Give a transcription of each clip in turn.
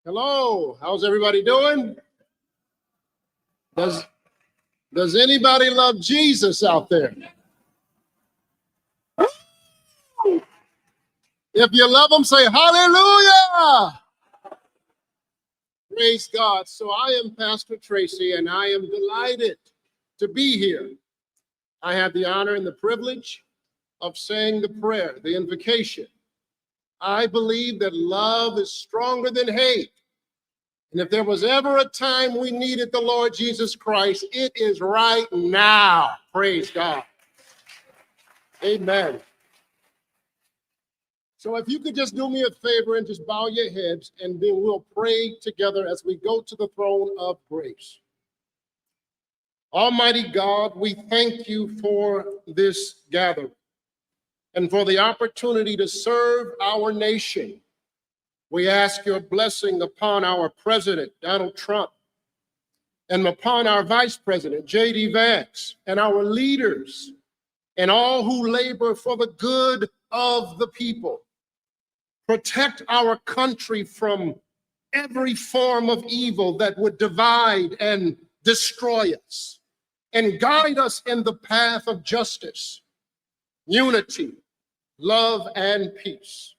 Hello, how's everybody doing? Does anybody love Jesus out there? If you love him, say hallelujah. Praise God. So I am Pastor Tracy, and I am delighted to be here. I have the honor and the privilege of saying the prayer, the invocation. I believe that love is stronger than hate. And if there was ever a time we needed the Lord Jesus Christ, it is right now. Praise God. Amen. So if you could just do me a favor and just bow your heads, and then we'll pray together as we go to the throne of grace. Almighty God, we thank you for this gathering and for the opportunity to serve our nation. We ask your blessing upon our president, Donald Trump, and upon our vice president, JD Vance, and our leaders, and all who labor for the good of the people. Protect our country from every form of evil that would divide and destroy us, and guide us in the path of justice, unity, love, and peace.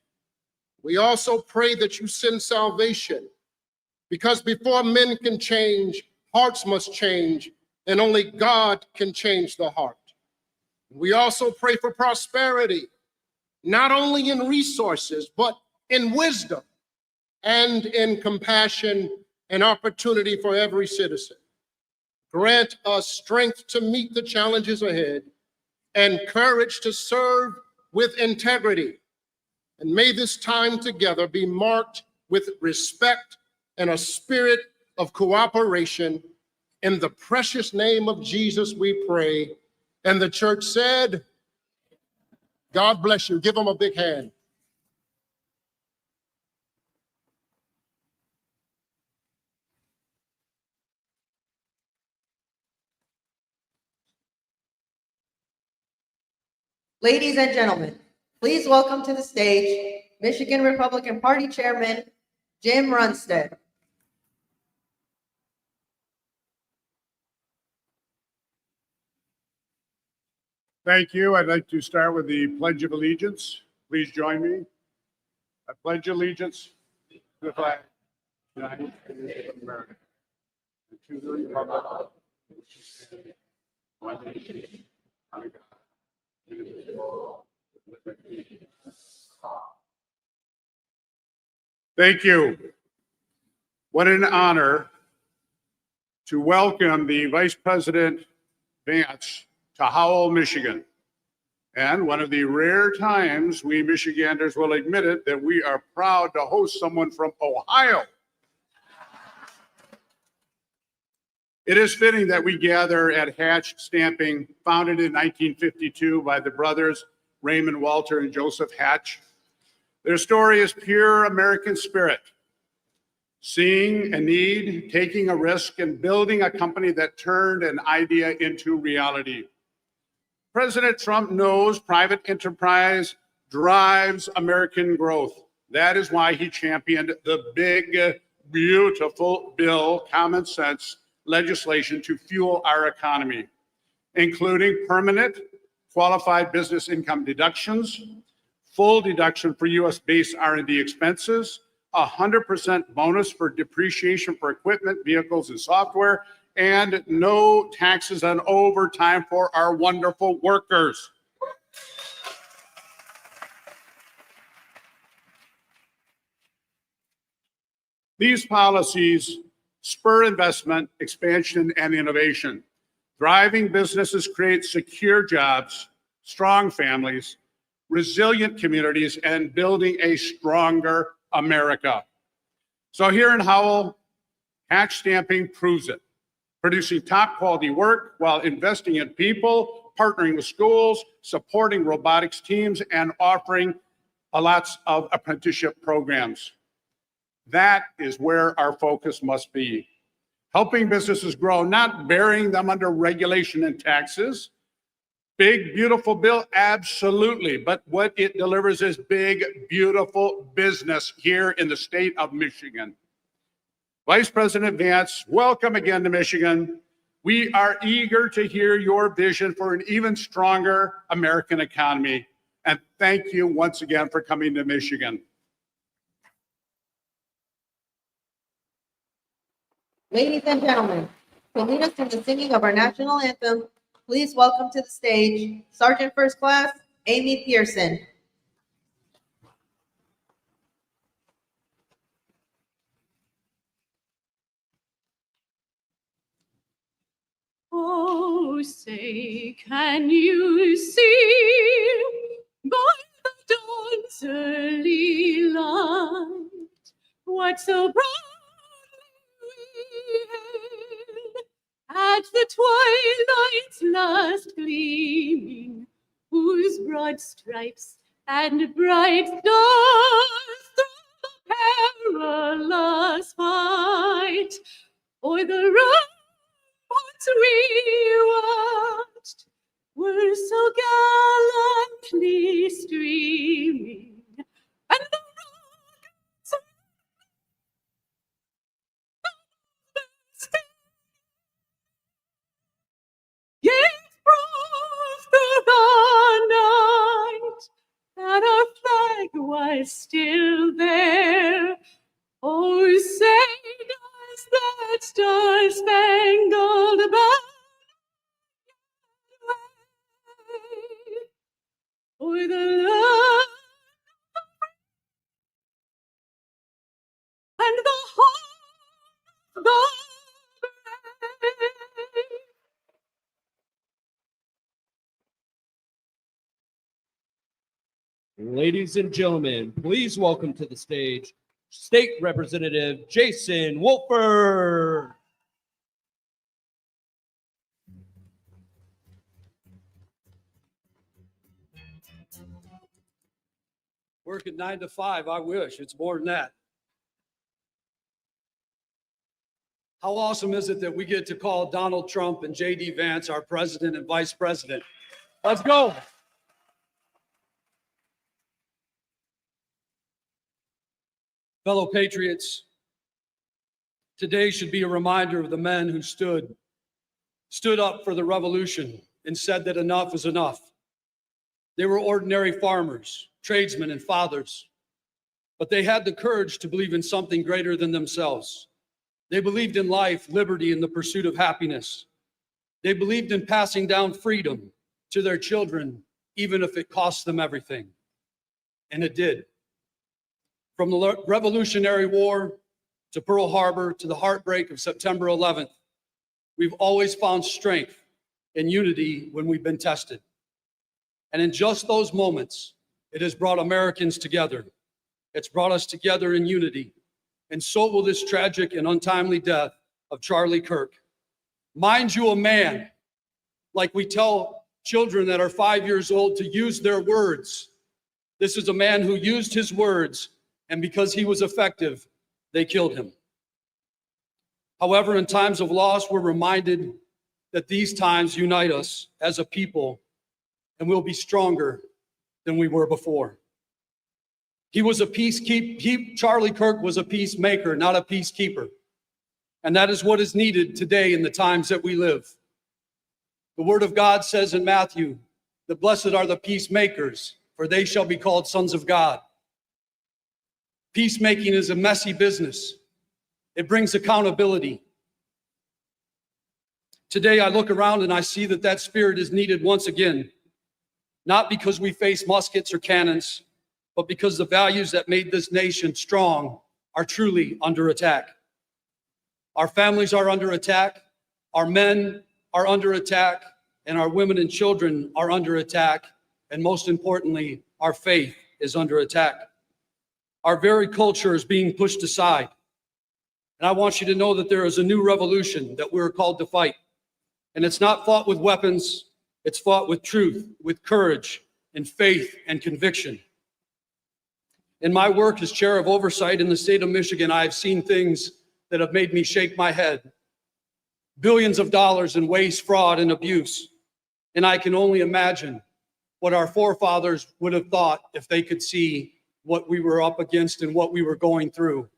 We also pray that you send salvation, because before men can change, hearts must change, and only God can change the heart. We also pray for prosperity, not only in resources, but in wisdom and in compassion and opportunity for every citizen. Grant us strength to meet the challenges ahead and courage to serve with integrity. And may this time together be marked with respect and a spirit of cooperation. In the precious name of Jesus, we pray. And the church said, God bless you. Give them a big hand. Ladies and gentlemen, please welcome to the stage Michigan Republican Party Chairman Jim Runstead. Thank you. I'd like to start with the Pledge of Allegiance. Please join me. I pledge allegiance to the flag of the United States of America, and to the republic which stands one nation, under God, indivisible, with liberty and justice for all. Thank you. What an honor to welcome the Vice President Vance to Howell, Michigan. And one of the rare times we Michiganders will admit it, that we are proud to host someone from Ohio. It is fitting that we gather at Hatch Stamping, founded in 1952 by the brothers Raymond Walter and Joseph Hatch. Their story is pure American spirit. Seeing a need, taking a risk, and building a company that turned an idea into reality. President Trump knows private enterprise drives American growth. That is why he championed the big, beautiful bill, common sense legislation to fuel our economy, including permanent qualified business income deductions, full deduction for US-based R&D expenses, 100% bonus for depreciation for equipment, vehicles, and software, and no taxes on overtime for our wonderful workers. These policies spur investment, expansion, and innovation. Thriving businesses create secure jobs, strong families, resilient communities, and building a stronger America. So here in Howell, Hatch Stamping proves it. Producing top quality work while investing in people, partnering with schools, supporting robotics teams, and offering lots of apprenticeship programs. That is where our focus must be. Helping businesses grow, not burying them under regulation and taxes. Big, beautiful bill, absolutely. But what it delivers is big, beautiful business here in the state of Michigan. Vice President Vance, welcome again to Michigan. We are eager to hear your vision for an even stronger American economy. And thank you once again for coming to Michigan. Ladies and gentlemen, to lead us in the singing of our national anthem, please welcome to the stage Sergeant First Class Amy Pearson. Oh, say, can you see by the dawn's early light what so proudly we hailed at the twilight's last gleaming, whose broad stripes and bright stars through the perilous fight o'er the ramparts we watched were so gallantly streaming, and the rockets of the sky gave proof through the night that our flag was still there. Oh, say does that star-spangled banner wave o'er the land and the home of the brave? Ladies and gentlemen, please welcome to the stage State Representative Jason Wolford. Working 9 to 5, I wish. It's more than that. How awesome is it that we get to call Donald Trump and JD Vance our president and vice president? Let's go. Fellow patriots, today should be a reminder of the men who stood up for the revolution and said that enough is enough. They were ordinary farmers, tradesmen, and fathers, but they had the courage to believe in something greater than themselves. They believed in life, liberty, and the pursuit of happiness. They believed in passing down freedom to their children, even if it cost them everything. And it did. From the Revolutionary War to Pearl Harbor to the heartbreak of September 11th, we've always found strength and unity when we've been tested. And in just those moments, it has brought Americans together. It's brought us together in unity. And so will this tragic and untimely death of Charlie Kirk. Mind you, a man, like we tell children that are 5 years old to use their words. This is a man who used his words, and because he was effective, they killed him. However, in times of loss, we're reminded that these times unite us as a people, and we'll be stronger than we were before. He was a Charlie Kirk was a peacemaker, not a peacekeeper. And that is what is needed today in the times that we live. The word of God says in Matthew, "The blessed are the peacemakers, for they shall be called sons of God." Peacemaking is a messy business. It brings accountability. Today, I look around and I see that that spirit is needed once again, not because we face muskets or cannons, but because the values that made this nation strong are truly under attack. Our families are under attack, our men are under attack, and our women and children are under attack, and most importantly, our faith is under attack. Our very culture is being pushed aside. And I want you to know that there is a new revolution that we're called to fight. And it's not fought with weapons, it's fought with truth, with courage, and faith and conviction. In my work as chair of oversight in the state of Michigan, I have seen things that have made me shake my head. Billions of dollars in waste, fraud, and abuse. And I can only imagine what our forefathers would have thought if they could see what we were up against and what we were going through.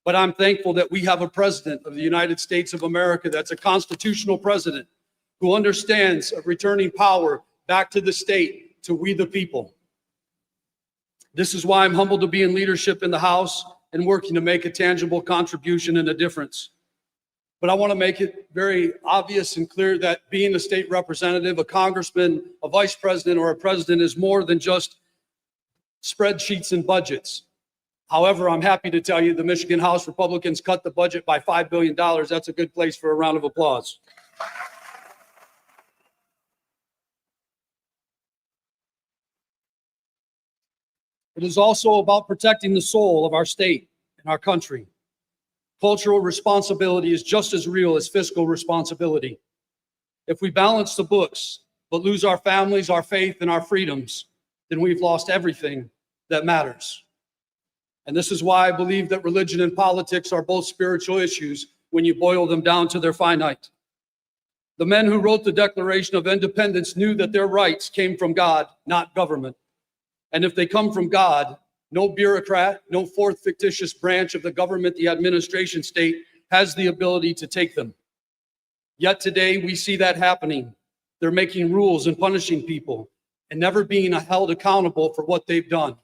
But I'm thankful that we have a president of the United States of America that's a constitutional president who understands of returning power back to the state, to we the people. This is why I'm humbled to be in leadership in the House and working to make a tangible contribution and a difference. But I want to make it very obvious and clear that being a state representative, a congressman, a vice president, or a president is more than just spreadsheets and budgets. However, I'm happy to tell you the Michigan House Republicans cut the budget by $5 billion. That's a good place for a round of applause. It is also about protecting the soul of our state and our country. Cultural responsibility is just as real as fiscal responsibility. If we balance the books, but lose our families, our faith, and our freedoms, then we've lost everything that matters. And this is why I believe that religion and politics are both spiritual issues when you boil them down to their finite. The men who wrote the Declaration of Independence knew that their rights came from God, not government. And if they come from God, no bureaucrat, no fourth fictitious branch of the government, the administration state, has the ability to take them. Yet today we see that happening. They're making rules and punishing people and never being held accountable for what they've done.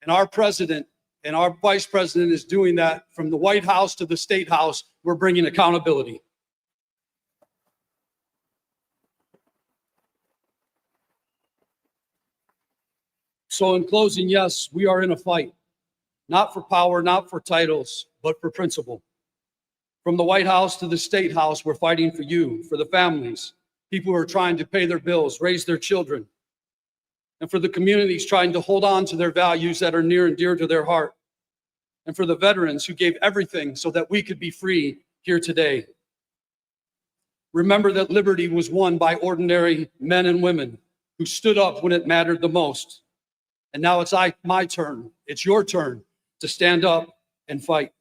And our president and our vice president is doing that from the White House to the State House. We're bringing accountability. So in closing, yes, we are in a fight, not for power, not for titles, but for principle. From the White House to the State House, we're fighting for you, for the families, people who are trying to pay their bills, raise their children, and for the communities trying to hold on to their values that are near and dear to their heart, and for the veterans who gave everything so that we could be free here today. Remember that liberty was won by ordinary men and women who stood up when it mattered the most. And now it's my turn, it's your turn to stand up and fight.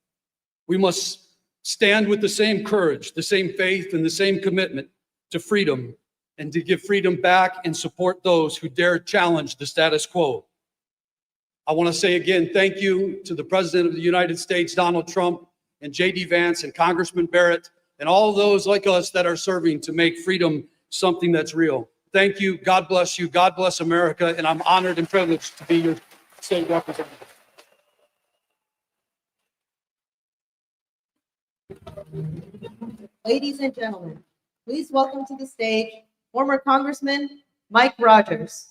We must stand with the same courage, the same faith, and the same commitment to freedom, and to give freedom back and support those who dare challenge the status quo. I want to say again, thank you to the President of the United States, Donald Trump, and JD Vance, and Congressman Barrett, and all those like us that are serving to make freedom something that's real. Thank you. God bless you. God bless America. And I'm honored and privileged to be your state representative. Ladies and gentlemen, please welcome to the stage former Congressman Mike Rogers.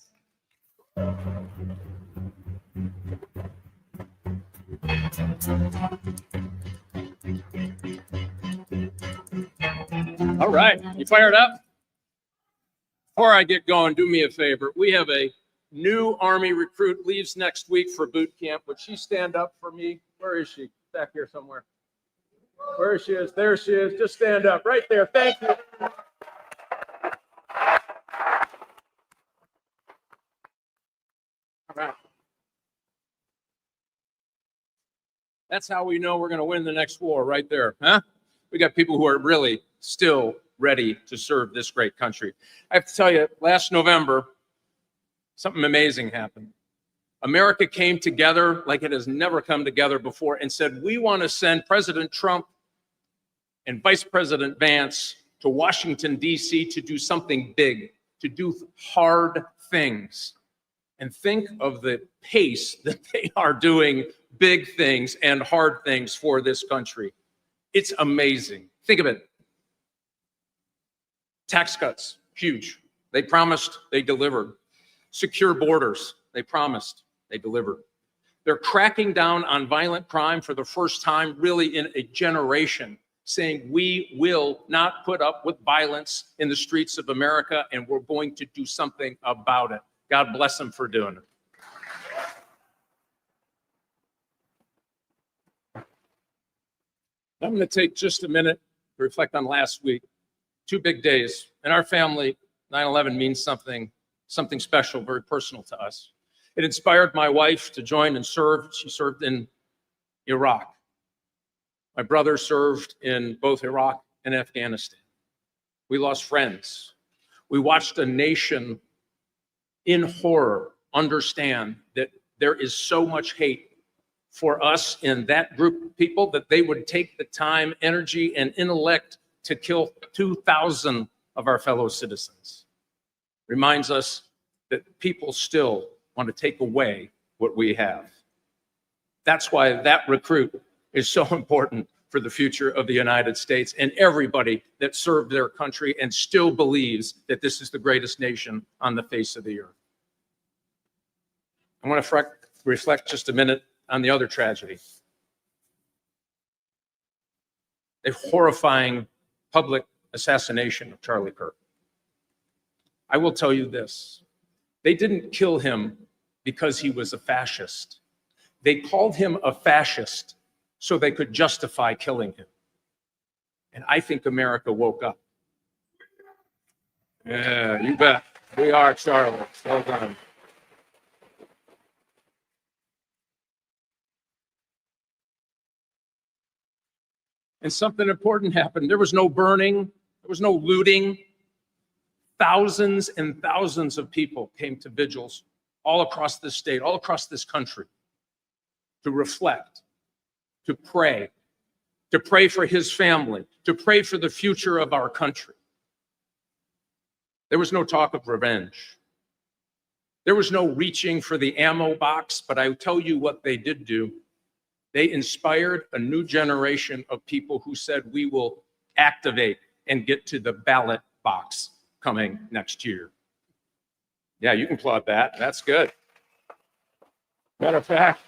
All right, you fired up? Before I get going, do me a favor. We have a new Army recruit, leaves next week for boot camp. Would she stand up for me? Where is she? Back here somewhere. Where she is? There she is. Just stand up right there. Thank you. All right. That's how we know we're going to win the next war, right there, huh? We got people who are really still ready to serve this great country. I have to tell you, last November, something amazing happened. America came together like it has never come together before and said, we want to send President Trump and Vice President Vance to Washington, D.C. to do something big, to do hard things. And think of the pace that they are doing big things and hard things for this country. It's amazing. Think of it. Tax cuts, huge. They promised, they delivered. Secure borders, they promised, they delivered. They're cracking down on violent crime for the first time really in a generation, saying we will not put up with violence in the streets of America and we're going to do something about it. God bless them for doing it. I'm going to take just a minute to reflect on last week. 2 big days. In our family, 9/11 means something special, very personal to us. It inspired my wife to join and serve. She served in Iraq. My brother served in both Iraq and Afghanistan. We lost friends. We watched a nation in horror understand that there is so much hate for us in that group of people that they would take the time, energy, and intellect to kill 2,000 of our fellow citizens. Reminds us that people still want to take away what we have. That's why that recruit is so important for the future of the United States and everybody that served their country and still believes that this is the greatest nation on the face of the earth. I want to reflect just a minute on the other tragedy. A horrifying public assassination of Charlie Kirk. I will tell you this. They didn't kill him because he was a fascist. They called him a fascist so they could justify killing him. And I think America woke up. Yeah, you bet. We are, Charlie. Well done. And something important happened. There was no burning. There was no looting. Thousands and thousands of people came to vigils all across this state, all across this country, to reflect, to pray for his family, to pray for the future of our country. There was no talk of revenge. There was no reaching for the ammo box, but I tell you what they did do. They inspired a new generation of people who said, we will activate and get to the ballot box coming next year. Yeah, you can applaud that. That's good. Matter of fact,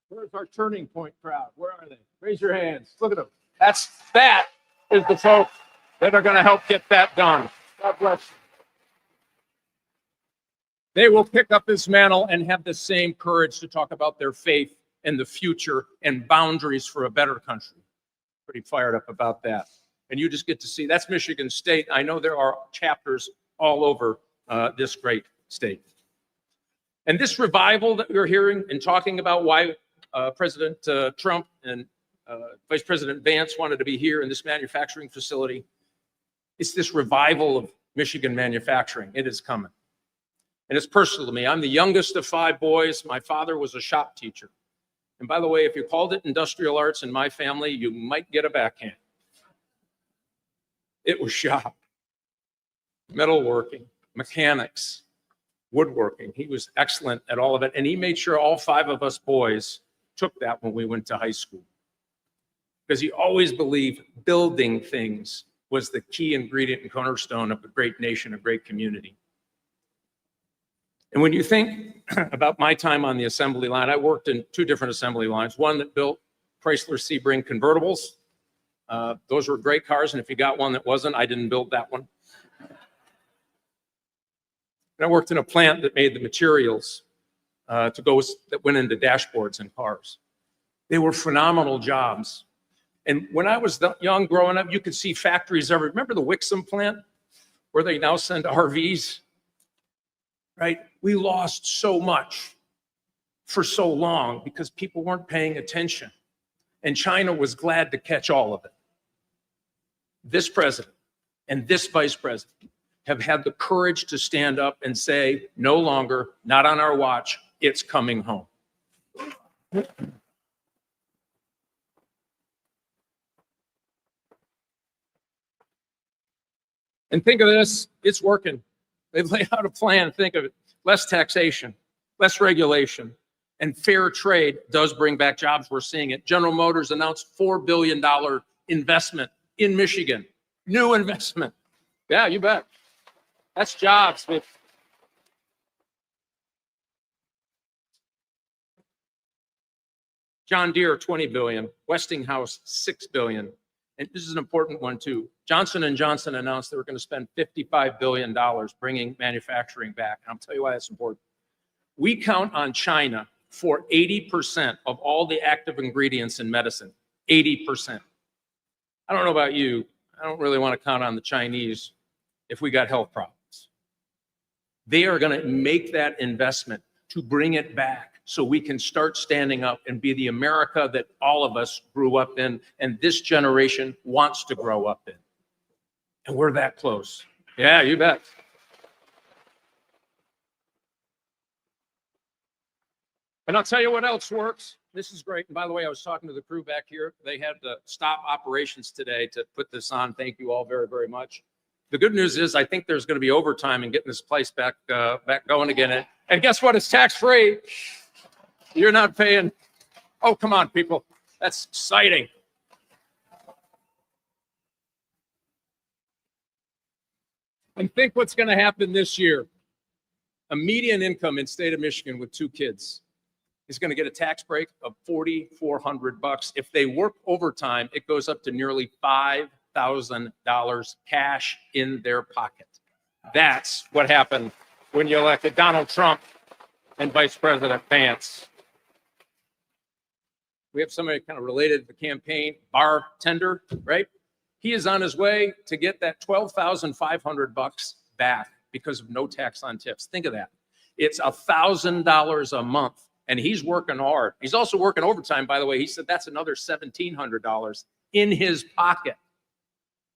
where's our Turning Point crowd? Where are they? Raise your hands. Look at them. That is the folks that are going to help get that done. God bless you. They will pick up this mantle and have the same courage to talk about their faith and the future and boundaries for a better country. Pretty fired up about that. And you just get to see, that's Michigan State. I know there are chapters all over this great state. And this revival that we're hearing and talking about, why President Trump and Vice President Vance wanted to be here in this manufacturing facility, it's this revival of Michigan manufacturing. It is coming. And it's personal to me. I'm the youngest of 5 boys. My father was a shop teacher. And by the way, if you called it industrial arts in my family, you might get a backhand. It was shop, metalworking, mechanics, woodworking. He was excellent at all of it. And he made sure all 5 of us boys took that when we went to high school. Because he always believed building things was the key ingredient and cornerstone of a great nation, a great community. And when you think about my time on the assembly line, I worked in 2 different assembly lines. One that built Chrysler Sebring convertibles. Those were great cars, and if you got one that wasn't, I didn't build that one. And I worked in a plant that made the materials that went into dashboards in cars. They were phenomenal jobs. And when I was young growing up, you could see factories everywhere. Remember the Wixom plant where they now send RVs? Right? We lost so much for so long because people weren't paying attention. And China was glad to catch all of it. This president and this vice president have had the courage to stand up and say, no longer, not on our watch, it's coming home. And think of this, it's working. They've laid out a plan, think of it. Less taxation, less regulation, and fair trade does bring back jobs. We're seeing it. General Motors announced $4 billion investment in Michigan. New investment. Yeah, you bet. That's jobs. John Deere, $20 billion. Westinghouse, $6 billion. And this is an important one too. Johnson & Johnson announced they were going to spend $55 billion bringing manufacturing back. And I'll tell you why that's important. We count on China for 80% of all the active ingredients in medicine. 80%. I don't know about you. I don't really want to count on the Chinese if we got health problems. They are going to make that investment to bring it back so we can start standing up and be the America that all of us grew up in and this generation wants to grow up in. And we're that close. Yeah, you bet. And I'll tell you what else works. This is great. And by the way, I was talking to the crew back here. They had to stop operations today to put this on. Thank you all very, very much. The good news is I think there's going to be overtime in getting this place back going again. And guess what? It's tax-free. You're not paying. Oh, come on, people. That's exciting. And think what's going to happen this year. A median income in state of Michigan with 2 kids is going to get a tax break of $4,400. If they work overtime, it goes up to nearly $5,000 cash in their pocket. That's what happened when you elected Donald Trump and Vice President Vance. We have somebody kind of related to the campaign, bartender, right? He is on his way to get that $12,500 back because of no tax on tips. Think of that. It's $1,000 a month, and he's working hard. He's also working overtime, by the way. He said that's another $1,700 in his pocket.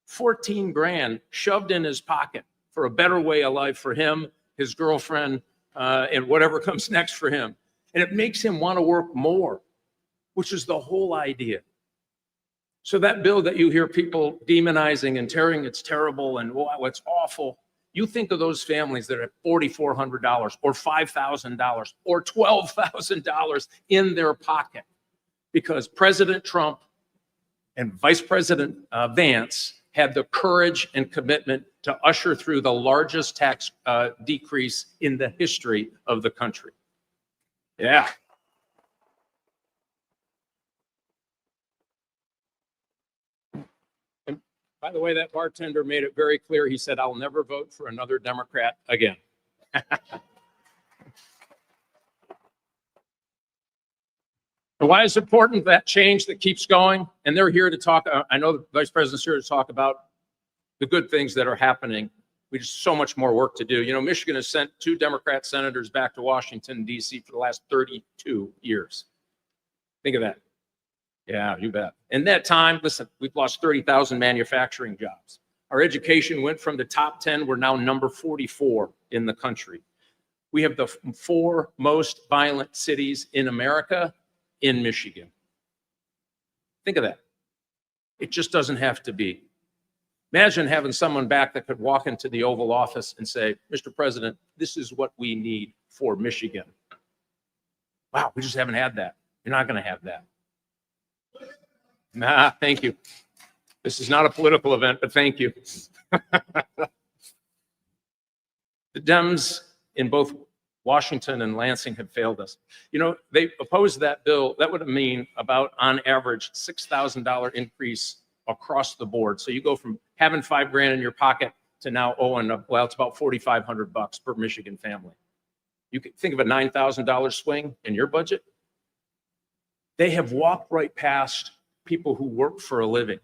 14 grand shoved in his pocket for a better way of life for him, his girlfriend, and whatever comes next for him. And it makes him want to work more, which is the whole idea. So that bill that you hear people demonizing and tearing, it's terrible and wow, it's awful. You think of those families that are at $4,400 or $5,000 or $12,000 in their pocket because President Trump and Vice President Vance had the courage and commitment to usher through the largest tax decrease in the history of the country. Yeah. And by the way, that bartender made it very clear. He said, I'll never vote for another Democrat again. Why is it important, that change that keeps going? And they're here to talk. I know the Vice President's here to talk about the good things that are happening. We just so much more work to do. You know, Michigan has sent 2 Democrat senators back to Washington, D.C. for the last 32 years. Think of that. Yeah, you bet. In that time, listen, we've lost 30,000 manufacturing jobs. Our education went from the top 10. We're now number 44 in the country. We have the 4 most violent cities in America in Michigan. Think of that. It just doesn't have to be. Imagine having someone back that could walk into the Oval Office and say, Mr. President, this is what we need for Michigan. Wow, we just haven't had that. You're not going to have that. Nah, thank you. This is not a political event, but thank you. The Dems in both Washington and Lansing have failed us. You know, they opposed that bill. That would mean about, on average, $6,000 increase across the board. So you go from having $5 grand in your pocket to now owing, well, it's about $4,500 per Michigan family. You can think of a $9,000 swing in your budget. They have walked right past people who work for a living.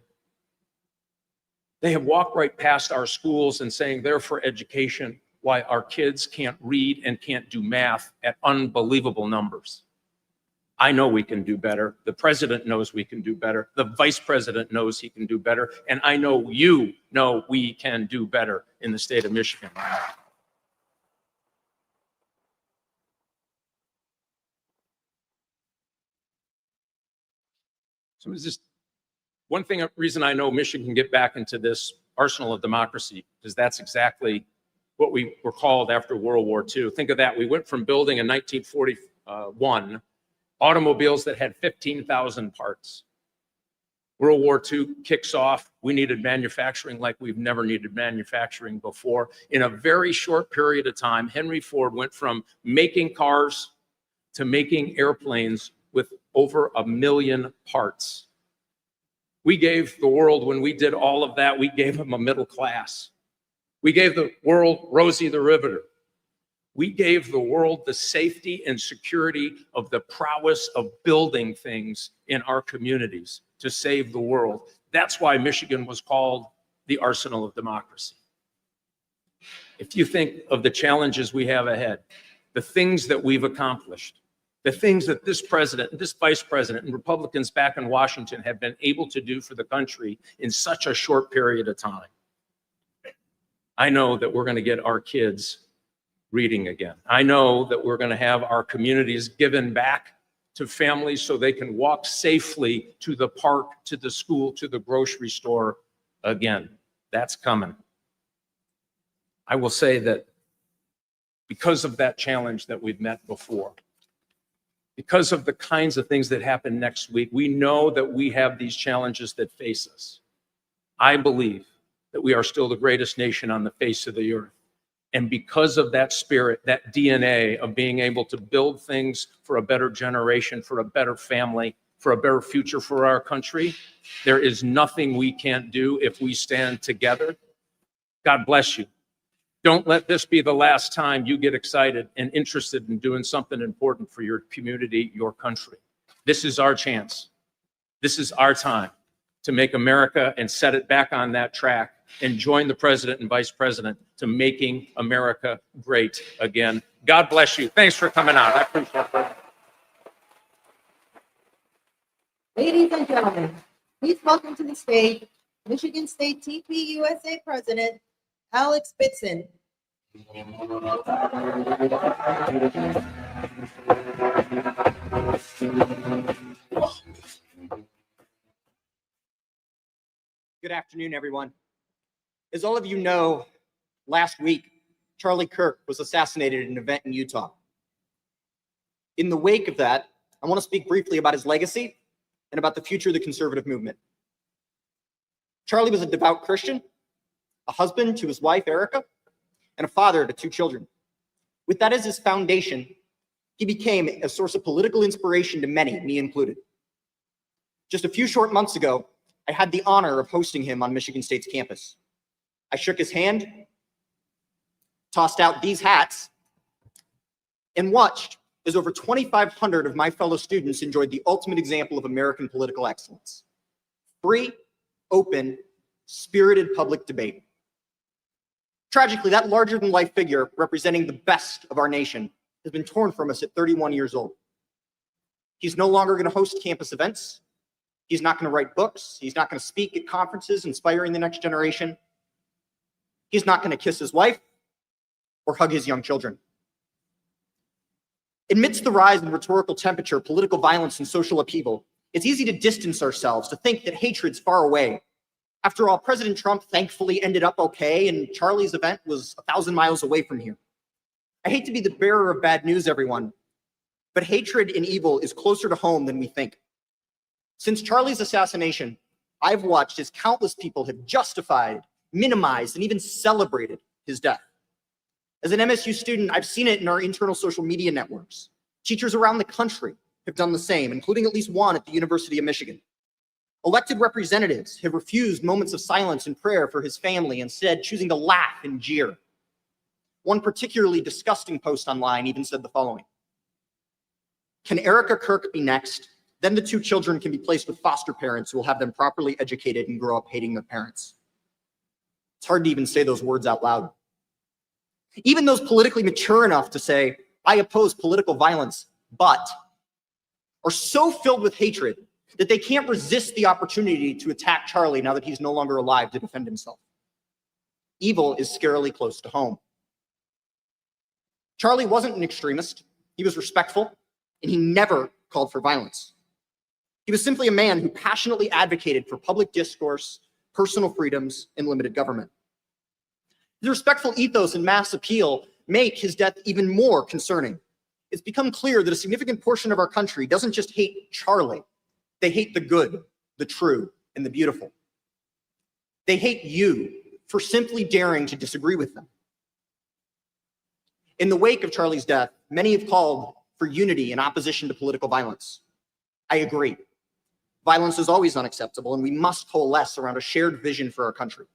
They have walked right past our schools and saying they're for education, why our kids can't read and can't do math at unbelievable numbers. I know we can do better. The president knows we can do better. The vice president knows he can do better. And I know you know we can do better in the state of Michigan. So it's just one thing, reason I know Michigan can get back into this arsenal of democracy, because that's exactly what we were called after World War II. Think of that. We went from building in 1941 automobiles that had 15,000 parts. World War II kicks off. We needed manufacturing like we've never needed manufacturing before. In a very short period of time, Henry Ford went from making cars to making airplanes with over 1 million parts. We gave the world, when we did all of that, we gave them a middle class. We gave the world Rosie the Riveter. We gave the world the safety and security of the prowess of building things in our communities to save the world. That's why Michigan was called the arsenal of democracy. If you think of the challenges we have ahead, the things that we've accomplished, the things that this president, this vice president, and Republicans back in Washington have been able to do for the country in such a short period of time, I know that we're going to get our kids reading again. I know that we're going to have our communities given back to families so they can walk safely to the park, to the school, to the grocery store again. That's coming. I will say that because of that challenge that we've met before, because of the kinds of things that happen next week, we know that we have these challenges that face us. I believe that we are still the greatest nation on the face of the earth. And because of that spirit, that DNA of being able to build things for a better generation, for a better family, for a better future for our country, there is nothing we can't do if we stand together. God bless you. Don't let this be the last time you get excited and interested in doing something important for your community, your country. This is our chance. This is our time to make America and set it back on that track and join the president and vice president to making America great again. God bless you. Thanks for coming out. I appreciate it. Ladies and gentlemen, please welcome to the stage Michigan State TP USA President Alex Bitson. Good afternoon, everyone. As all of you know, last week, Charlie Kirk was assassinated at an event in Utah. In the wake of that, I want to speak briefly about his legacy and about the future of the conservative movement. Charlie was a devout Christian, a husband to his wife, Erica, and a father to 2 children. With that as his foundation, he became a source of political inspiration to many, me included. Just a few short months ago, I had the honor of hosting him on Michigan State's campus. I shook his hand, tossed out these hats, and watched as over 2,500 of my fellow students enjoyed the ultimate example of American political excellence: free, open, spirited public debate. Tragically, that larger-than-life figure representing the best of our nation has been torn from us at 31 years old. He's no longer going to host campus events. He's not going to write books. He's not going to speak at conferences inspiring the next generation. He's not going to kiss his wife or hug his young children. Amidst the rise in rhetorical temperature, political violence, and social upheaval, it's easy to distance ourselves, to think that hatred's far away. After all, President Trump thankfully ended up okay, and Charlie's event was 1,000 miles away from here. I hate to be the bearer of bad news, everyone, but hatred and evil is closer to home than we think. Since Charlie's assassination, I've watched as countless people have justified, minimized, and even celebrated his death. As an MSU student, I've seen it in our internal social media networks. Teachers around the country have done the same, including at least one at the University of Michigan. Elected representatives have refused moments of silence and prayer for his family, instead choosing to laugh and jeer. One particularly disgusting post online even said the following: "Can Erica Kirk be next? Then the 2 children can be placed with foster parents who will have them properly educated and grow up hating their parents." It's hard to even say those words out loud. Even those politically mature enough to say, "I oppose political violence, but," are so filled with hatred that they can't resist the opportunity to attack Charlie now that he's no longer alive to defend himself. Evil is scarily close to home. Charlie wasn't an extremist. He was respectful, and he never called for violence. He was simply a man who passionately advocated for public discourse, personal freedoms, and limited government. His respectful ethos and mass appeal make his death even more concerning. It's become clear that a significant portion of our country doesn't just hate Charlie. They hate the good, the true, and the beautiful. They hate you for simply daring to disagree with them. In the wake of Charlie's death, many have called for unity in opposition to political violence. I agree. Violence is always unacceptable, and we must coalesce around a shared vision for our country.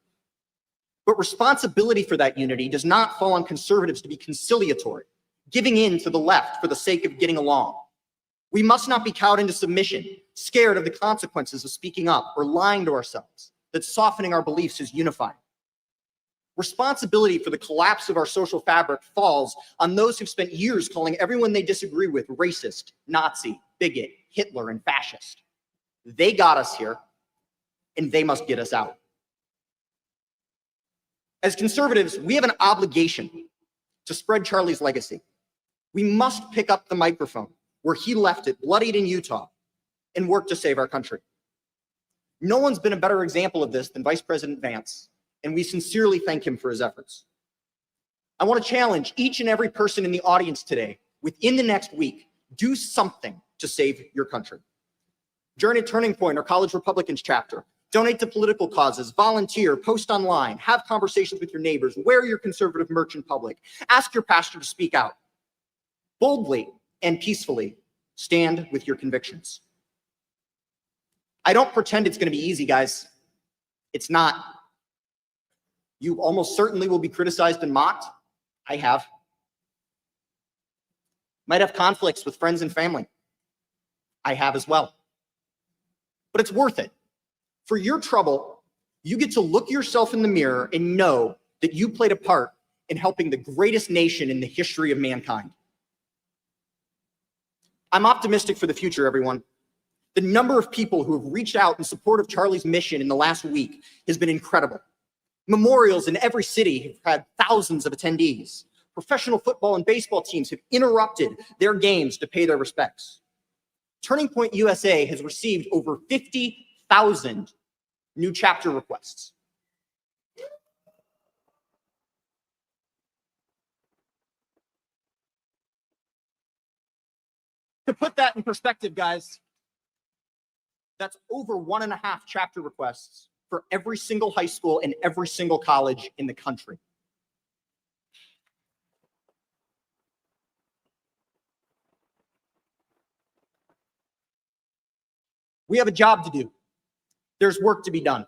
But responsibility for that unity does not fall on conservatives to be conciliatory, giving in to the left for the sake of getting along. We must not be cowed into submission, scared of the consequences of speaking up or lying to ourselves, that softening our beliefs is unifying. Responsibility for the collapse of our social fabric falls on those who've spent years calling everyone they disagree with racist, Nazi, bigot, Hitler, and fascist. They got us here, and they must get us out. As conservatives, we have an obligation to spread Charlie's legacy. We must pick up the microphone where he left it, bloodied in Utah, and work to save our country. No one's been a better example of this than Vice President Vance, and we sincerely thank him for his efforts. I want to challenge each and every person in the audience today, within the next week, do something to save your country. Join a Turning Point or College Republicans chapter. Donate to political causes, volunteer, post online, have conversations with your neighbors, wear your conservative merch in public, ask your pastor to speak out. Boldly and peacefully stand with your convictions. I don't pretend it's going to be easy, guys. It's not. You almost certainly will be criticized and mocked. I have. Might have conflicts with friends and family. I have as well. But it's worth it. For your trouble, you get to look yourself in the mirror and know that you played a part in helping the greatest nation in the history of mankind. I'm optimistic for the future, everyone. The number of people who have reached out in support of Charlie's mission in the last week has been incredible. Memorials in every city have had thousands of attendees. Professional football and baseball teams have interrupted their games to pay their respects. Turning Point USA has received over 50,000 new chapter requests. To put that in perspective, guys, that's over 1.5 chapter requests for every single high school and every single college in the country. We have a job to do. There's work to be done.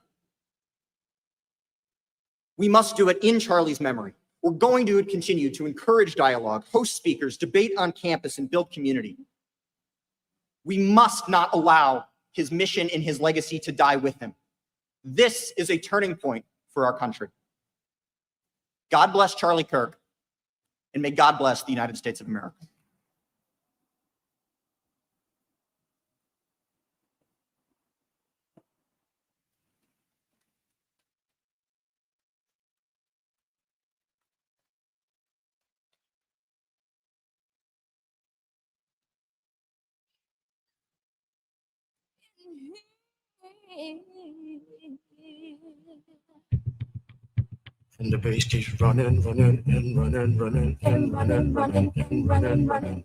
We must do it in Charlie's memory. We're going to continue to encourage dialogue, host speakers, debate on campus, and build community. We must not allow his mission and his legacy to die with him. This is a turning point for our country. God bless Charlie Kirk, and may God bless the United States of America. And the bass keeps running and running and running and running.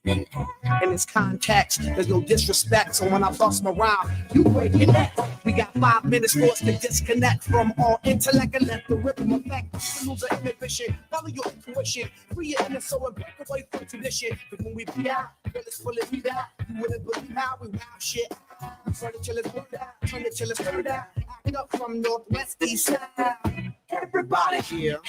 In this context, there's no disrespect, so when I bust my rhyme, you break your neck. We got 5 minutes for us to disconnect from all intellect and let the rhythm affect. Lose the inhibition, follow your intuition, free your inner soul and break away from tradition. Because when we be out, it's full of beat out. You wouldn't believe how we wow shit. We turn it till it's word out, turn it till it's heard out. Act up from northwest east side. Everybody here,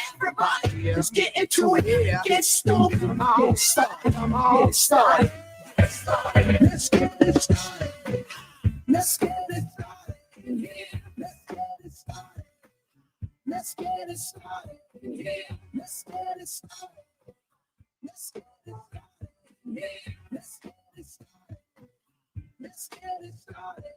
let's get into it. Get stoked, get started, get started. Let's get it started. Let's get it started. Let's get it started. Let's get it started. Let's get it started. Let's get it started. Let's get it started. Let's get it started.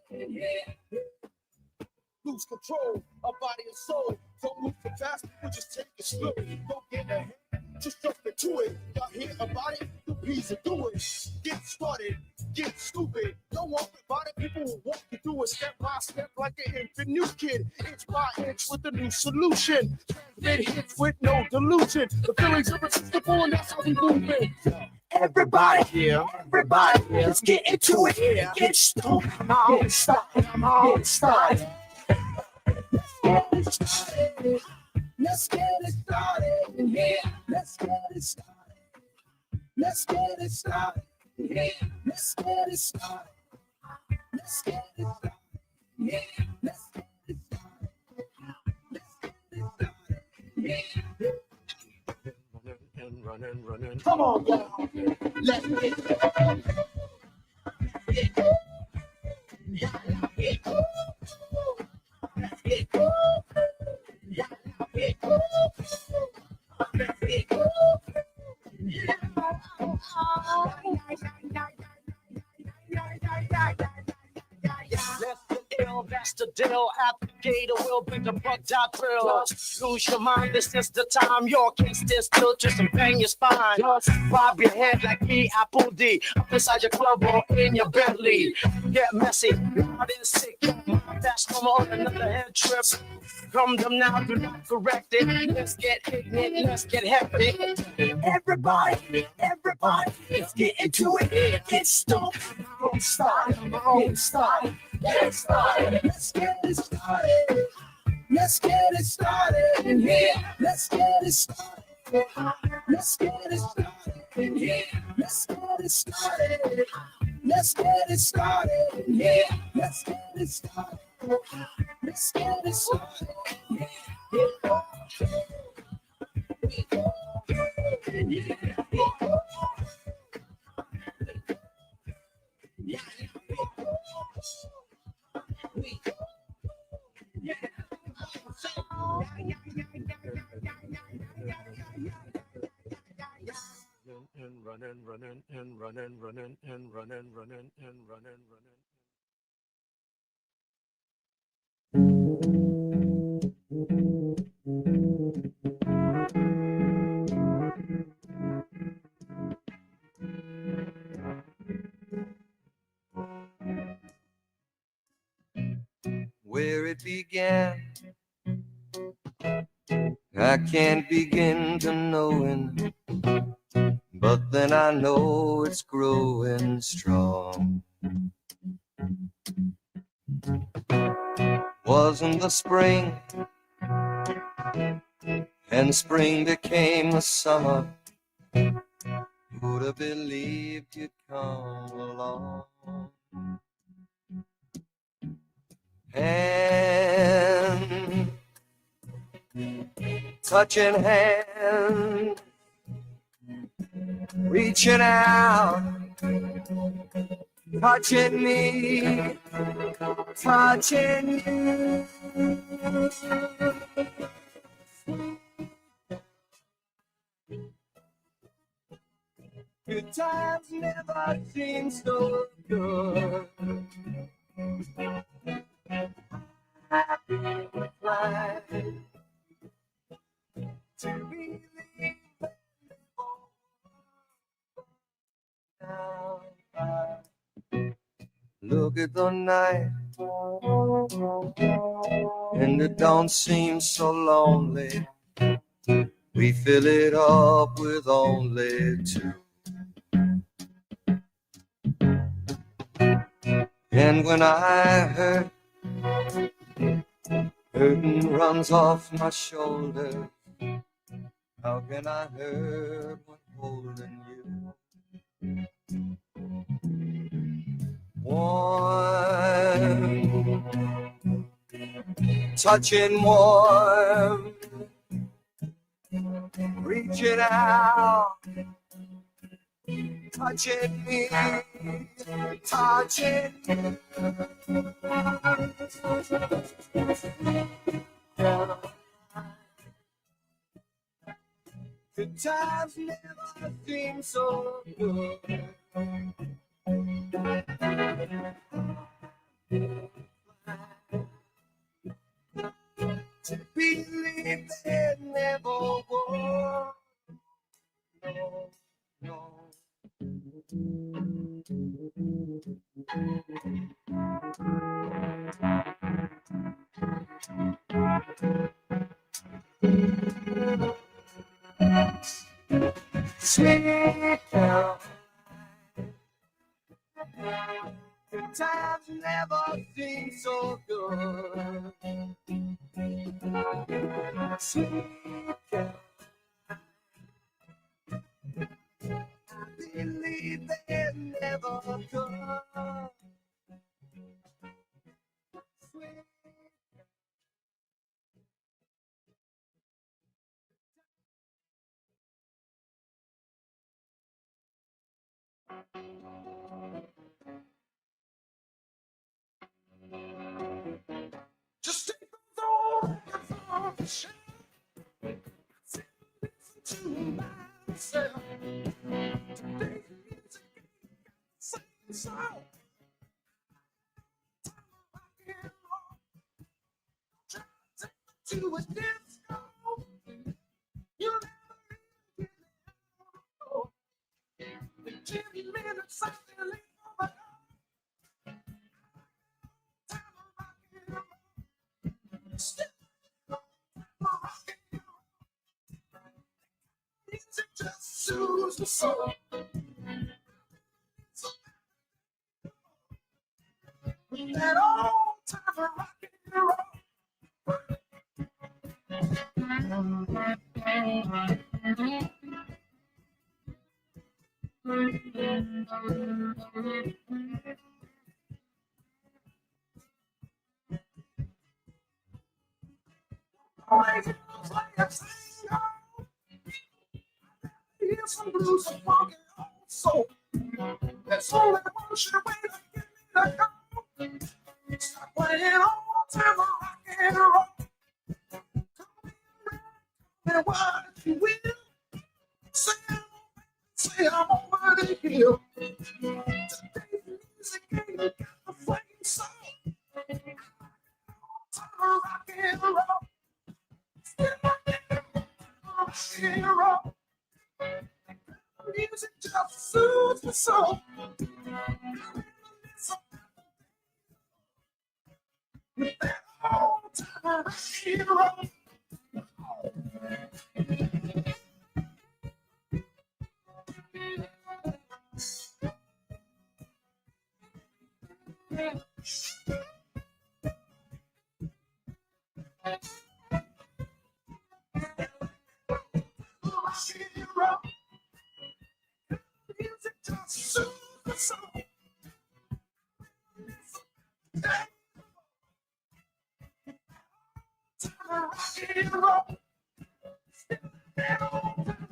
Lose control of body and soul. Don't move too fast, we'll just take it slow. Don't get ahead, just jump into it. Y'all hear about it? The P's are doing. Get started, get stupid. Don't walk about it, people will walk you through it step by step like an infant new kid. Inch by inch with a new solution. Transmit hits with no delusion. The feelings irresistible and that's how we move it. Everybody here, let's get into it. Get stupid, get started, get started. Let's get it started in here. Let's get it started. Let's get it started in here. Let's get it started. Let's get it started. Yeah. Let's get it started. Let's get it started. Yeah. Running. Come on, y'all. Let's get it. That's the deal. At the gate, will be the bugged out thrill. Lose your mind, this is the time. Your case is still just bang your spine. Just bob your head like me, Apple D. Up inside your club or in your Bentley. Get messy, loud and sick. Fast number on another head trip. Come them now, do not correct it. Let's get ignorant, let's get hectic. Everybody, let's get into it. Get stoked, get started, get started, get started. Let's get it started. Let's get it started in here. Let's get it started. Let's get it started in here. Let's get it started. Let's get it started in here. Let's get it started. Let's get it started. Where it began, I can't begin to knowing, but then I know it's growing strong. Wasn't the spring, and spring became the summer. Who'd have believed you'd come along? Hand, touching hand, reaching out, touching me, touching you. Good times never seem so good. Happy fly to believe now. Look at the night, and it don't seem so lonely. We fill it up with only two. And when I hurt, hurting runs off my shoulder. How can I hurt when holding you? Warm, touching warm, reaching out, touching me, touching you. Good times never seem so good. To believe there never was. No, no. Sweet Caroline, good times never seem so good. Sweet Caroline, I believe they never could. Sweet just take those off the shelf. Listen to myself. Today's music ain't same song. to a disco. You never the 10 minutes I feel it for my time of rocking. Still rocking. Music just soothes the soul. That old time of rocking and roll. Always feels like a tango. Hear some blues and funk and old soul. That's all that motion away to get me to go. Stop playing all time of rock and roll. And what you will say, I'm over the hill. Today's music ain't got the flame soul. Time of rock and roll. Rock and roll. Music just soothes the soul. With that old time rock and roll. Music just soothes the soul. Rock and roll.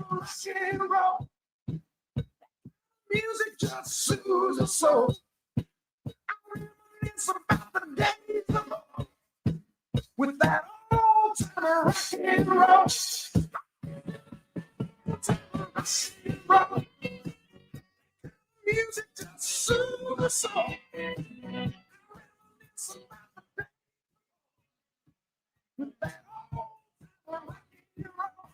Rock and roll. Music just soothes the soul. I reminisce about the days of old with that old time rock and roll. Rock and roll. Music just soothes the soul. I reminisce about the days with that old time rock and roll.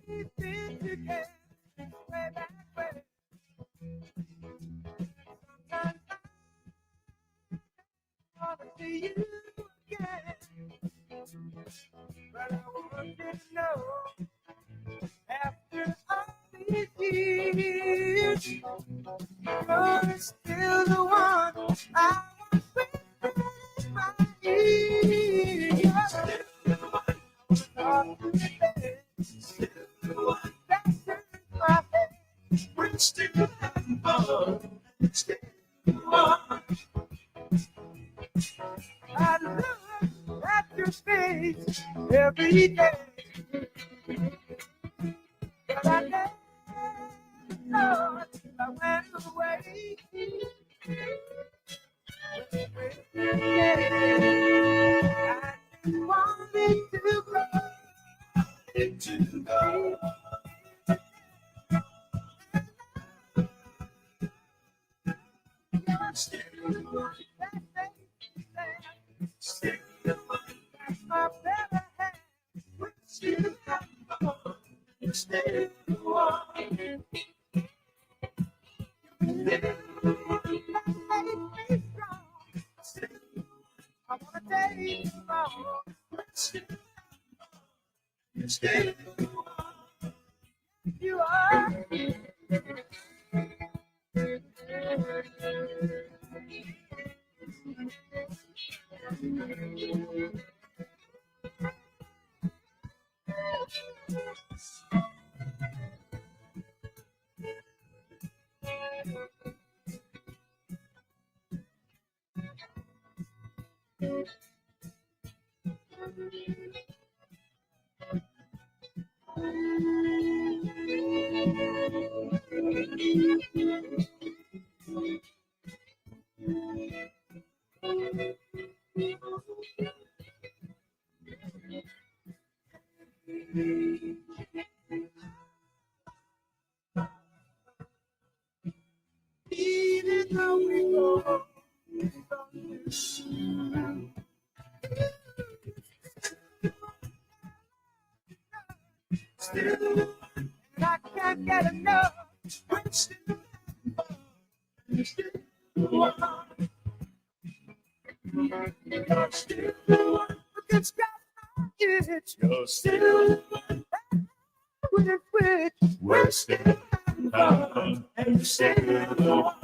We've been together way back when. Sometimes I want to see you again, but I want you to know after all these years, you're still the one I want with my ears. You're still the one I was talking with, still the one that turns my head. We're still having fun, still the one. I look at your face every day, but I never thought I went away. I just wanted to go. You're still the one that makes me laugh. Still the one that's my better half. We're still having fun. You're still the one. You're still the one that makes me strong. Still the one I wanna take you along. We're still having fun. You're still the one. You are. Even though we go, still, and I can't get enough. We're still, it's got it's still with which we're still and still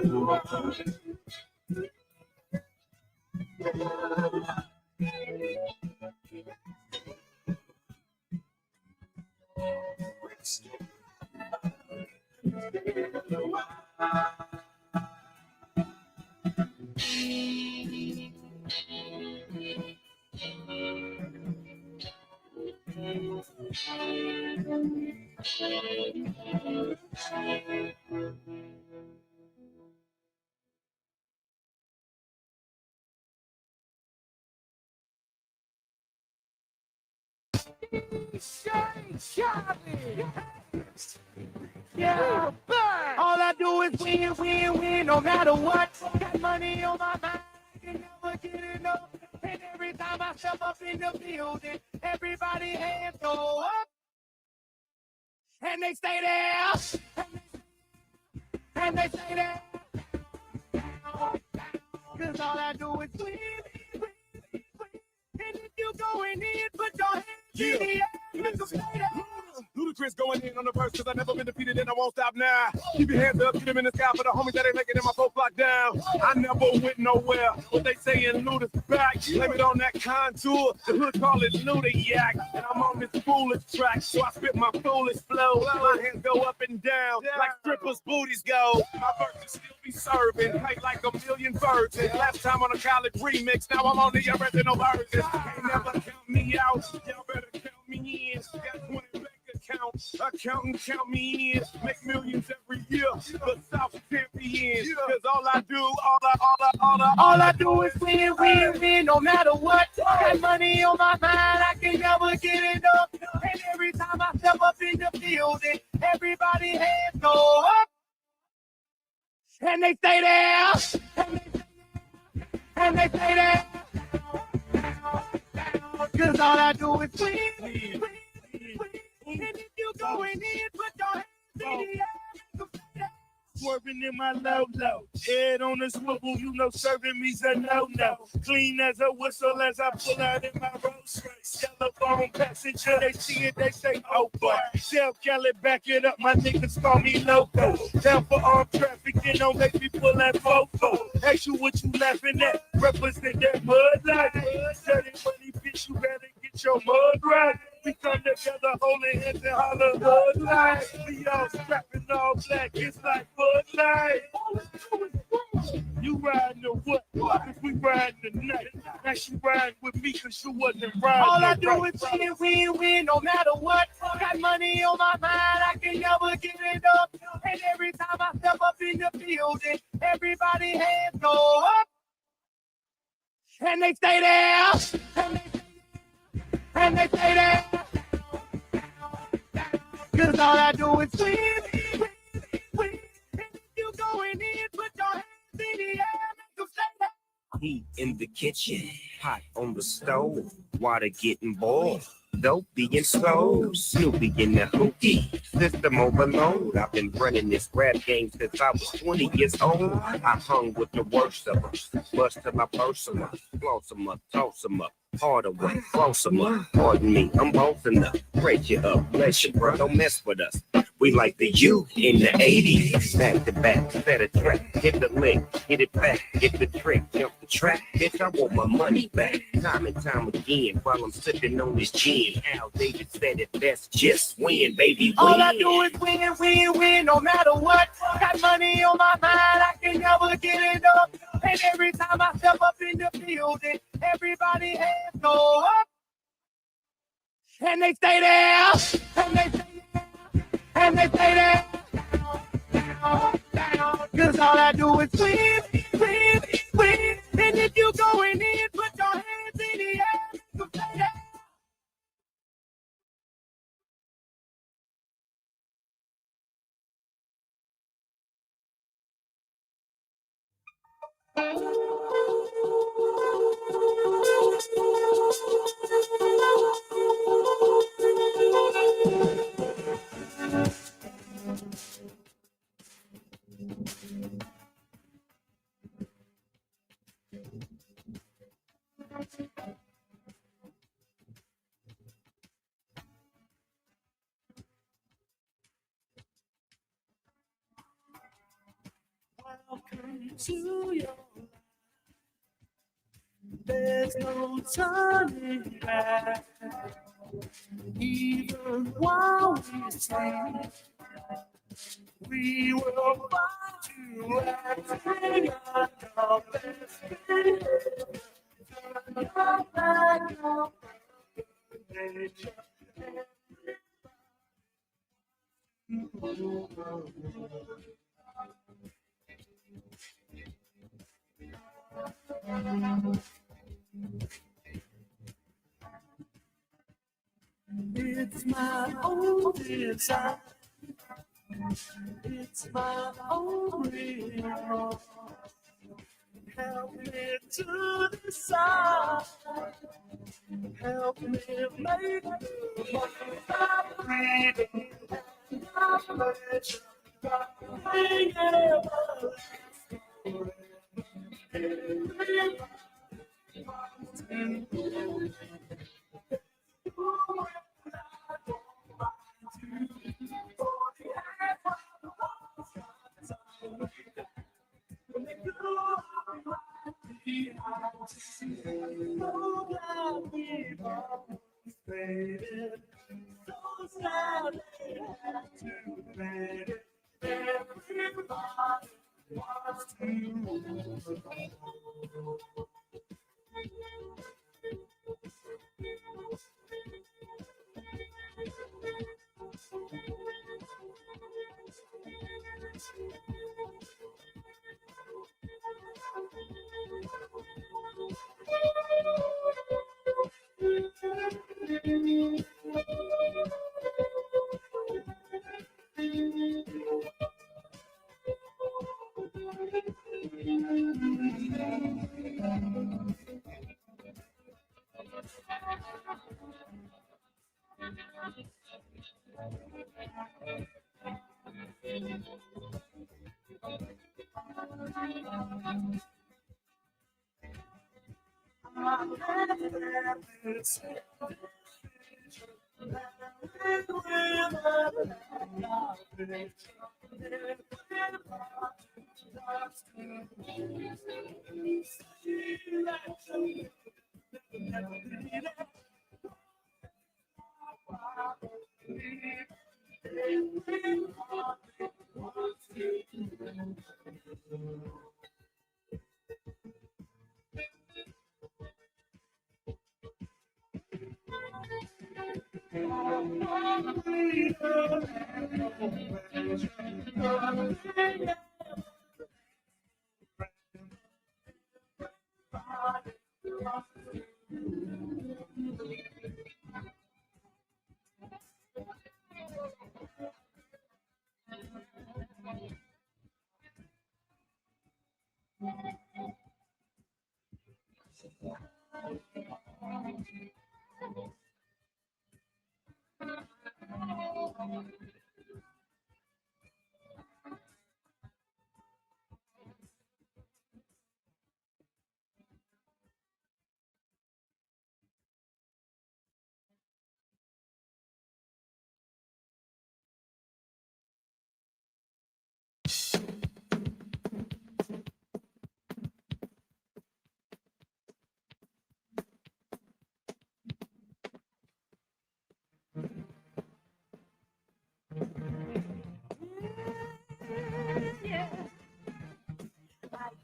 you are still yeah, all I do is win, win, win, no matter what. Got money on my mind, I can never get enough. And every time I step up in the building, everybody hands go up. And they stay there. And they stay there. Cause all I do is win, win, win. And if you going in, put your hands in the air. Make them stay there. Ludacris going in on the verse, cause I never been defeated and I won't stop now. Keep your hands up, get them in the sky for the homies that ain't making it in my 4 block down. I never went nowhere. What they saying, Luda's back. Blame it on that contour. The hood call it Luda-yak. And I'm on this foolish track, so I spit my foolish flow. My hands go up and down, like strippers' booties go. My verses still be serving, tight like a million birds. And last time on a college remix, now I'm on the original version. Can't never count me out, y'all better count me in. Got 20 bank accounts, accountant count me in. Make millions every year, the South champions. Cause all I do is win, win, win, no matter what. Got money on my mind, I can never get enough. And every time I step up in the building, everybody hands go up. And they stay there. And they stay there. Cause all I do is win, win, win, win. And if you going in, put your hands in the air. Swerving in my low, head on the swivel, you know serving me's a no-no. Clean as a whistle as I pull out in my Rolls Royce. Yellow phone passenger, they see it, they say, oh boy. Tell Kelly, back it up, my niggas call me loco. Down for armed trafficking, don't make me pull that fofo. Ask you what you laughing at, represent that mud life. Dirty money, bitch, you better get your mud right. We come together, holding hands and holler Bud Light. We all strapping all black, it's like Bud Light. You riding the what? Cause we riding the night. Now she riding with me cause you wasn't riding. All I do is win, win, win, no matter what. Got money on my mind, I can never get it up. And every time I step up in the building, everybody hands go up. And they stay there. And they stay there. Cause all I do is win, win, win. And if you going in, put your hands in the air, make them stay there. Heat in the kitchen, hot on the stove, water getting boiled. Dope being slow, Snoopy in the hookie, system overload. I've been running this rap game since I was 20 years old. I hung with the worst of them, bust to my personal, floss them up, toss them up, harder way, close them up. Pardon me, I'm both enough, break you up, bless you, bro, don't mess with us. We like the youth in the 80s. Back to back, set a track, hit the lick, hit it back, hit the trick, jump the track. Bitch, I want my money back. Time and time again, while I'm sipping on this gin. Al David said it best, just win, baby, win. All I do is win, win, win, no matter what. Got money on my mind, I can never get enough. And every time I step up in the building, everybody hands go up. And they stay there, and they stay there, and they stay there. Down, down, cause all I do is win, win, win. And if you going in, put your hands in the air, you stay there. Welcome to your life. There's no turning back. Even while we sleep, we will find you acting on your best behavior. Turn your back on nature. It's my own desire. It's my own will. Help me to decide. Help me make my freedom and my pleasure. Nothing ever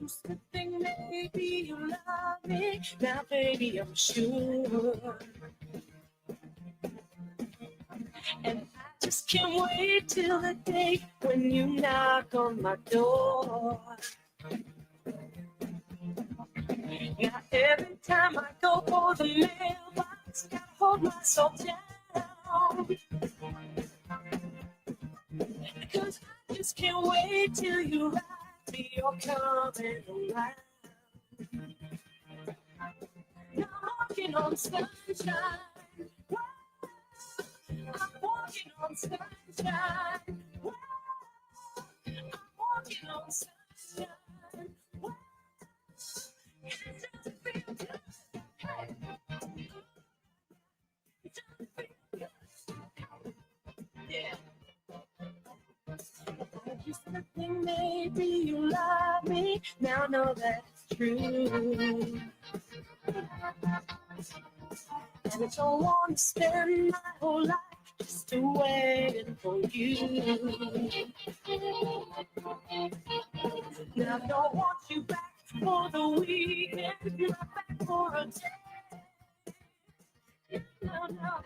used to think maybe you love me. Now, baby, I'm sure. And I just can't wait till the day when you knock on my door. Now, every time I go for the mailbox, gotta hold myself down. Because I just can't wait till you write me you're coming around. Now I'm walking on sunshine. I'm walking on sunshine. I'm walking on sunshine. It doesn't feel good. Hey. It doesn't feel good. Yeah. I used to think maybe you love me. Now I know that's true. And I don't want to spend my whole life just waiting for you. Now I don't want you back for the weekend. You're not back for a day. No, no.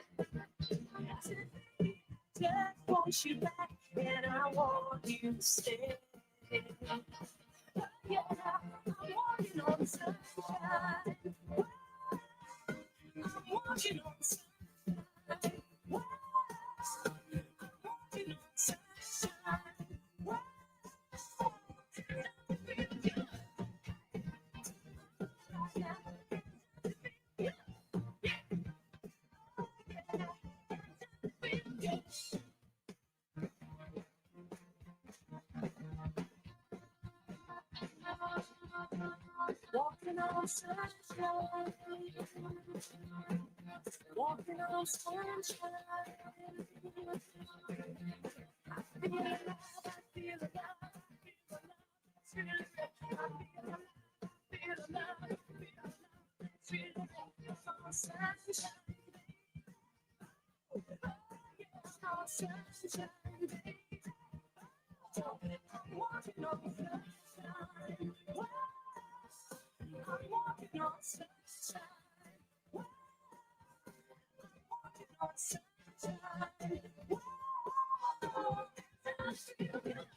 Just want you back, and I want you to stay. Yeah, I'm walking on sunshine. I'm walking on sunshine. I'm walking on sunshine. Walking on sunshine. Walking on sunshine. I feel alive, I feel alive, I feel alive, I feel alive, I feel alive, on sunshine. On sunshine, baby. I'm walking on sunshine. I'm walking on sunshine. I'm walking on sunshine. Oh, I feel good.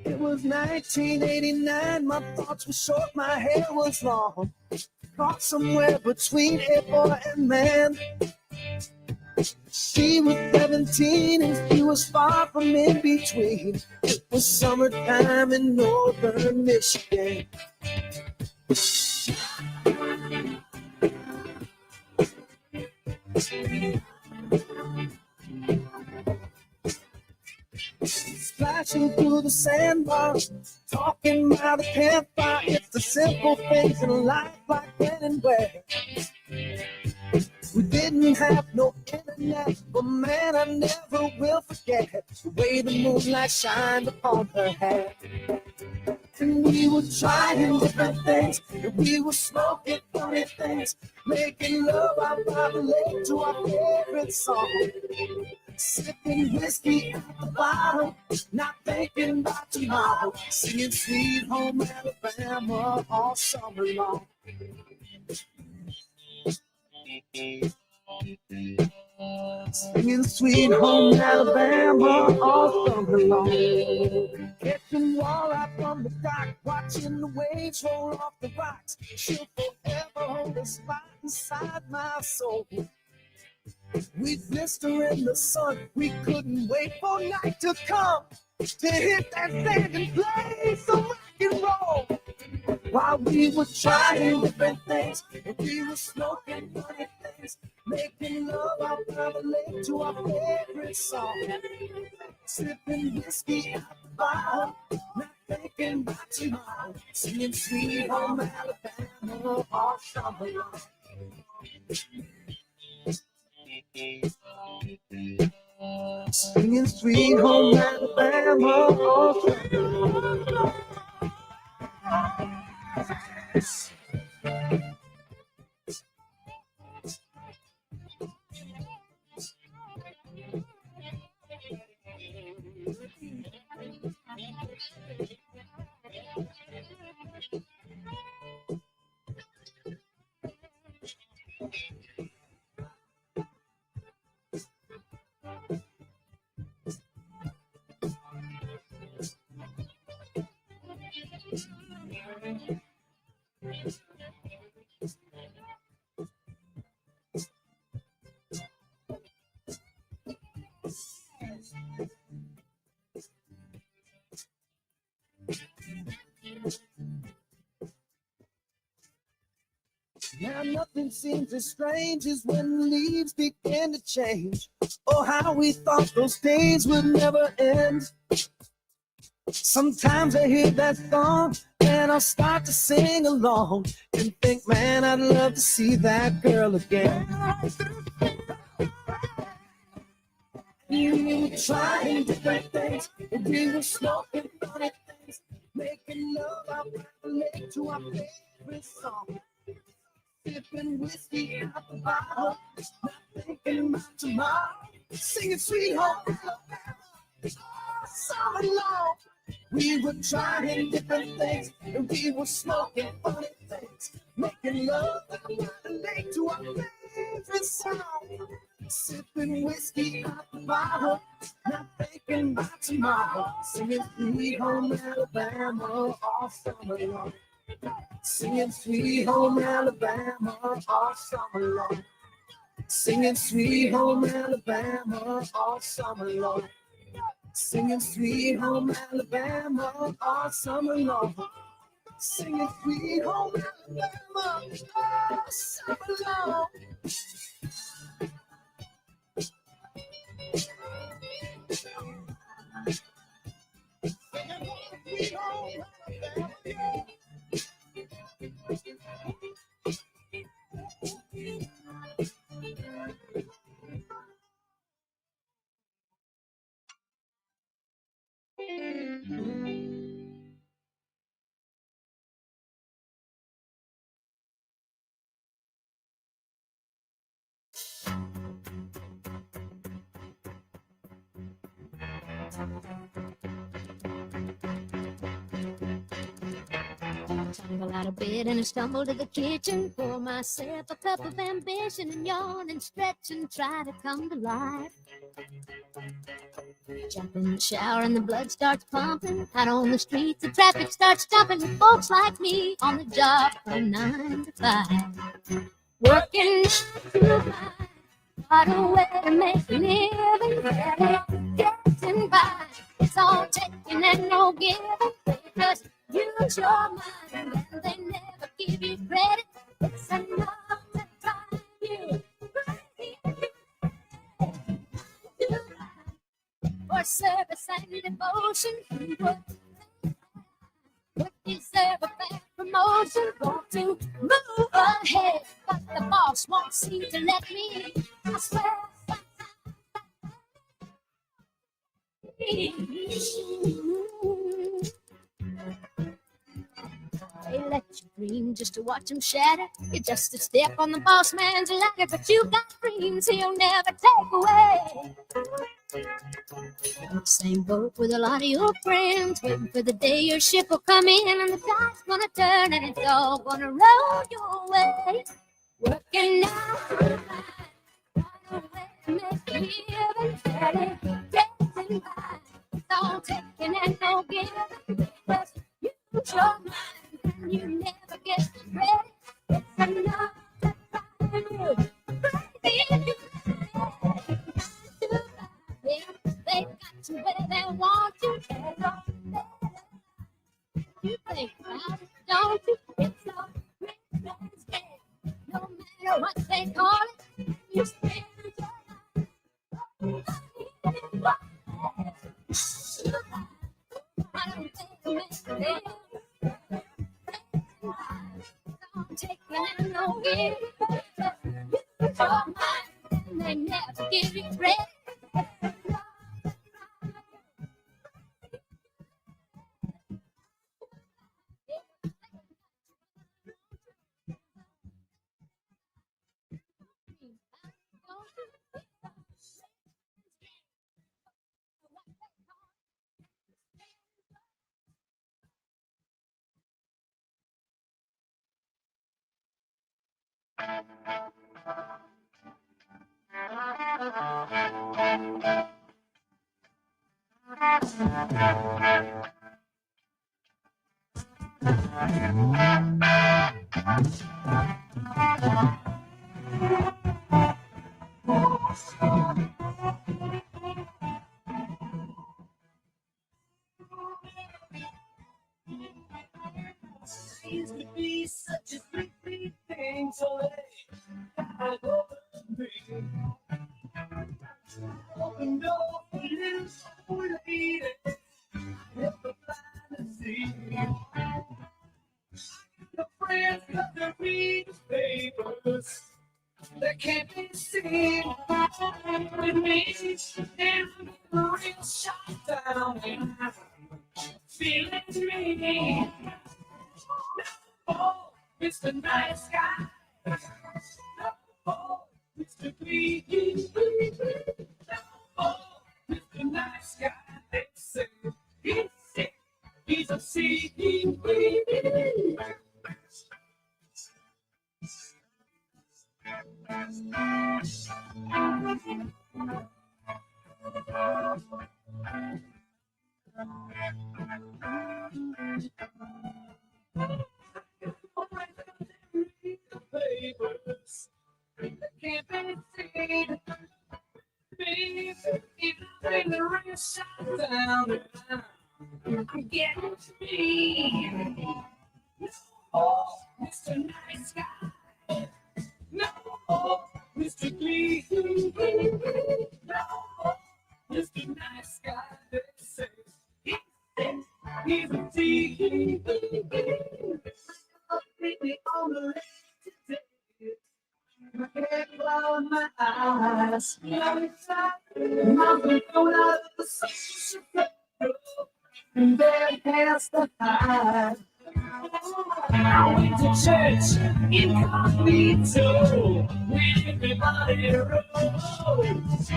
It was 1989, my thoughts were short, my hair was long. Caught somewhere between a boy and man. She was 17 and he was far from in between. It was summertime in northern Michigan. Splashing through the sandbar, talking about a campfire. It's the simple things in life, like when and where. We didn't have no internet, but man, I never will forget the way the moonlight shined upon her hair. And we were trying different things, and we were smoking funny things, making love out by the lake to our favorite song. Sipping whiskey at the bottle, not thinking about tomorrow. Singing Sweet Home Alabama all summer long. Singing Sweet Home Alabama all summer long. Catching walleye from the dock, watching the waves roll off the rocks. She'll forever hold a spot inside my soul. We blister in the sun, we couldn't wait for night to come to hit that sand and play some rock and roll. While we were trying different things, and we were smoking funny things, making love out by the lake to our favorite song. Sipping whiskey out the bottle, not thinking about tomorrow. Singing Sweet Home Alabama all summer long. Singing Sweet Home Alabama all summer long. Now nothing seems as strange as when the leaves begin to change. Oh, how we thought those days would never end. Sometimes I hear that song and I'll start to sing along and think, man, I'd love to see that girl again. We were trying different things, and we were smoking funny things, making love out by the lake to our favorite song. Sipping whiskey out the bottle, not thinking about tomorrow. Singing Sweet Home Alabama all summer long. We were trying different things, and we were smoking funny things, making love out by the lake to our favorite song. Sipping whiskey out the bottle, not thinking about tomorrow. Singing Sweet Home Alabama all summer long. Singing Sweet Home Alabama all summer long. Singing Sweet Home Alabama all summer long. Singing Sweet Home Alabama all summer long. Singing Sweet Home Alabama all summer long. Sweet Home Alabama. Tumble out of bed and I stumble to the kitchen, pour myself a cup of ambition and yawn and stretch and try to come to life. Jump in the shower and the blood starts pumping. Out on the streets, the traffic starts jumping with folks like me on the job from 9 to 5. Working to find what a way to make a living, barely getting by. It's all taking and no giving. Just use your mind and they never give you credit. It's enough to drive you crazy. For service and devotion, you would deserve a fair promotion. Want to move ahead, but the boss won't seem to let me. I swear. They let you dream just to watch them shatter. You're just a step on the boss man's ladder, but you got dreams he'll never take away. Same boat with a lot of your friends, waiting for the day your ship will come in and the tide's gonna turn and it's all gonna roll your way. Working now, run away, make a living, steady, getting by. It's all taking and no giving, just use your mind and you never get ready. It's enough to try and move crazy if you they got you where they want you. There's no better. You think about it, don't you? It's no great mistake. No matter what they call it, you spend your life. I don't think they make don't take it no give. Use your mind and they never give you credit. Used to be such a big thing, so I go me. Open door for this old lady, never find a seat. The friends got their read papers, they can't be seen. With me, and the real shot down, and I'm feeling me. Oh, Mr. Nice Guy. Oh, Mr. Clean. Oh, Mr. Nice Guy. They say he's sick. He's a seeking. Papers, they can't be seen. Baby, even the rain shut down, and get to me. Oh, Mr. Nice Guy. No, Mr. Clean. No, Mr. Nice Guy. They say he's a tea. Me on the left today. I can't close my eyes. Nothing going out of the social and then past the high. I went to church incognito when everybody rose.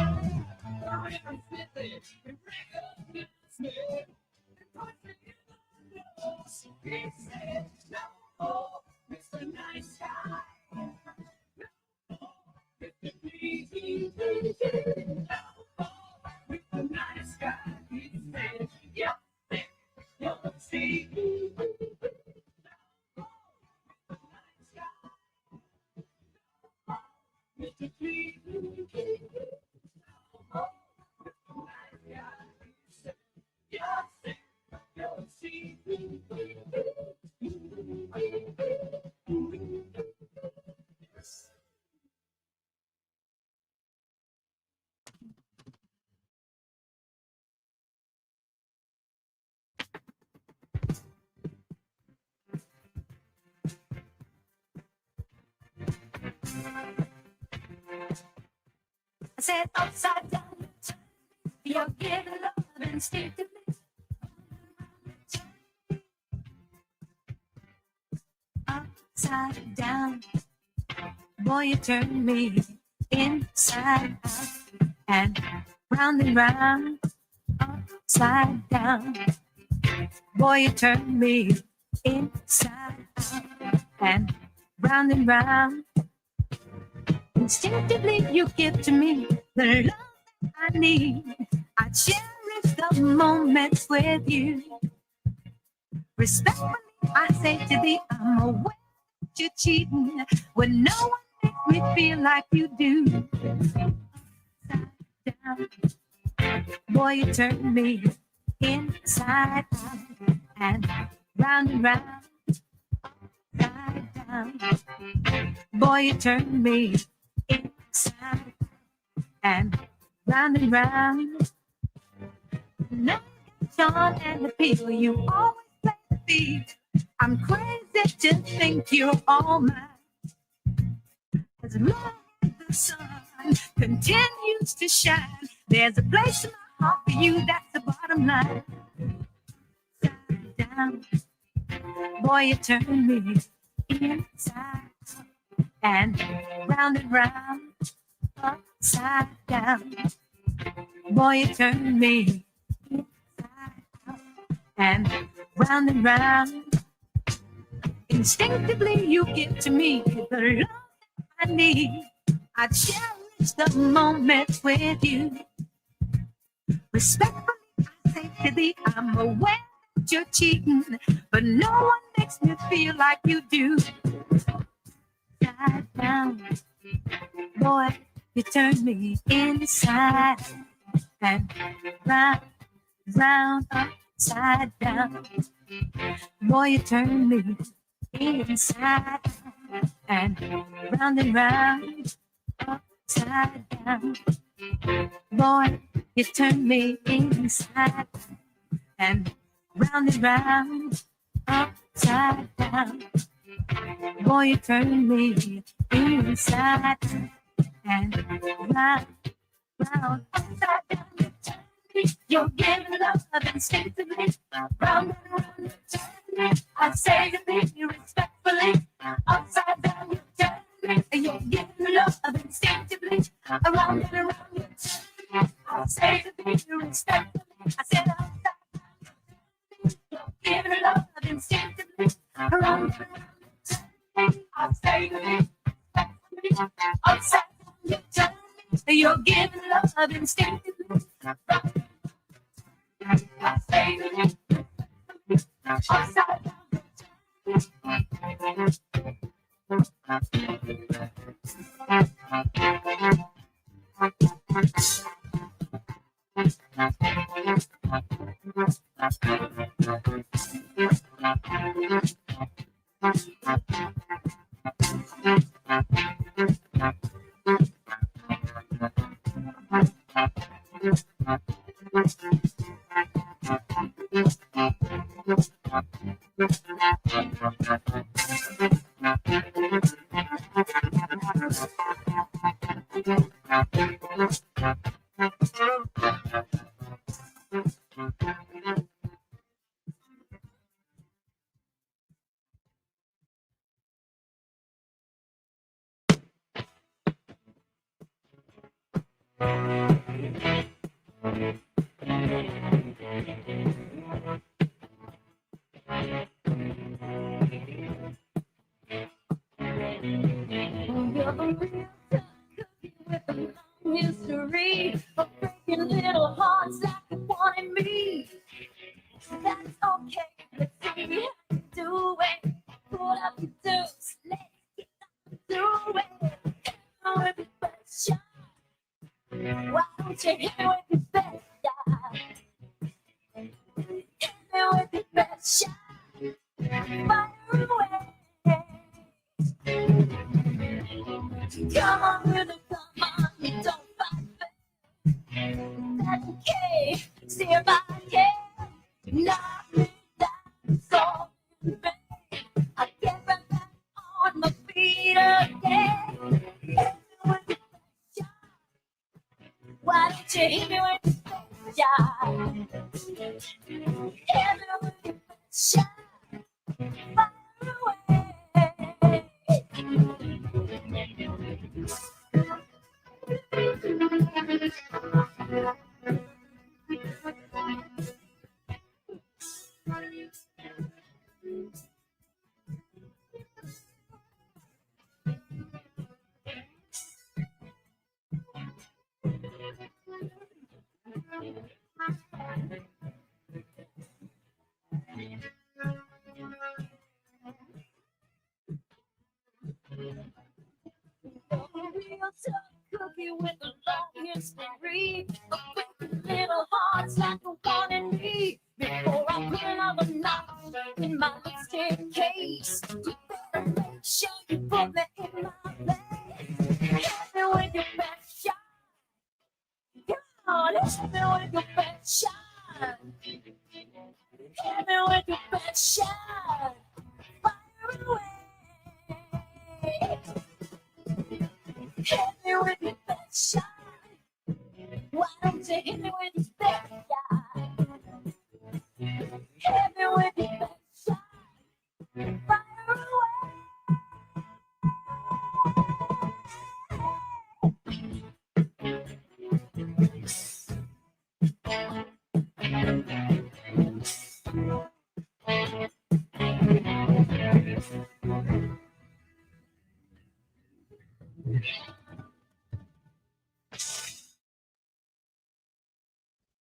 Every fifty recognized me. He said, no, Mr. Nice Guy. No, Mr. Clean. No, Mr. Nice Guy. He said, yep, you're the sea. No, Mr. Nice Guy. Mr. Clean. No, Mr. Nice Guy. He said, yes, you're the sea. I said upside down, you're giving love and stick to me. upside down. Boy, you turn me inside out and round, upside down. Boy, you turn me inside out and round. Instinctively, you give to me the love that I need. I cherish the moments with you. Respectfully, I say to thee, I'm aware that you're cheating when no one makes me feel like you do. Upside down, boy, you turn me inside out and round, upside down. Boy, you turn me inside and round. No charm and appeal, you always play the beat. I'm crazy to think you're all mine. As long as the sun continues to shine, there's a place in my heart for you, that's the bottom line. Upside down, boy, you turn me inside and round, upside down. Boy, you turn me inside out and round. Instinctively, you give to me the love that I need. I cherish the moments with you. Respectfully, I say to thee, I'm aware that you're cheating, but no one makes me feel like you do. Upside down, boy, you turn me inside and round, upside down. Boy, you turn me inside and round, upside down. Boy, you turn me inside and round, upside down. Boy, you turn me inside and round, upside down. You turn me, you're giving love instinctively, round and round. You turn me, I say to thee respectfully, upside down. You turn me, you're giving love instinctively, around and around. You turn me, I say to thee respectfully, I said upside down. You're giving love instinctively, around and around. I say to thee respectfully, upside down. You turn me, you're giving love instinctively. I say to thee upside down. History of breaking little hearts like the one in me. That's okay. Let's see how you do it. Pull up your dukes. Let's get through it. Come with your best shot. Why don't you hit me with your best shot? Hit me with your best shot. Fire away. Come on, rhythm, come on. You don't fight fair. That's okay. Steer by care. Knock me down, so I get right back on my feet again. Hit me with your best shot. Why don't you hit me with your best shot? Hit me with your best shot. Fire away. Real tough cookie with a long history. A quick little hearts like the one in me. Before I put another notch in my lipstick case, you better make sure you put me in my place. Hit me with your best shot. Come on, hit me with your best shot. Hit me with your best shot. Fire away. Hit me with your best shot. Why don't you hit me with your best shot? Hit me with your best shot. Fire away.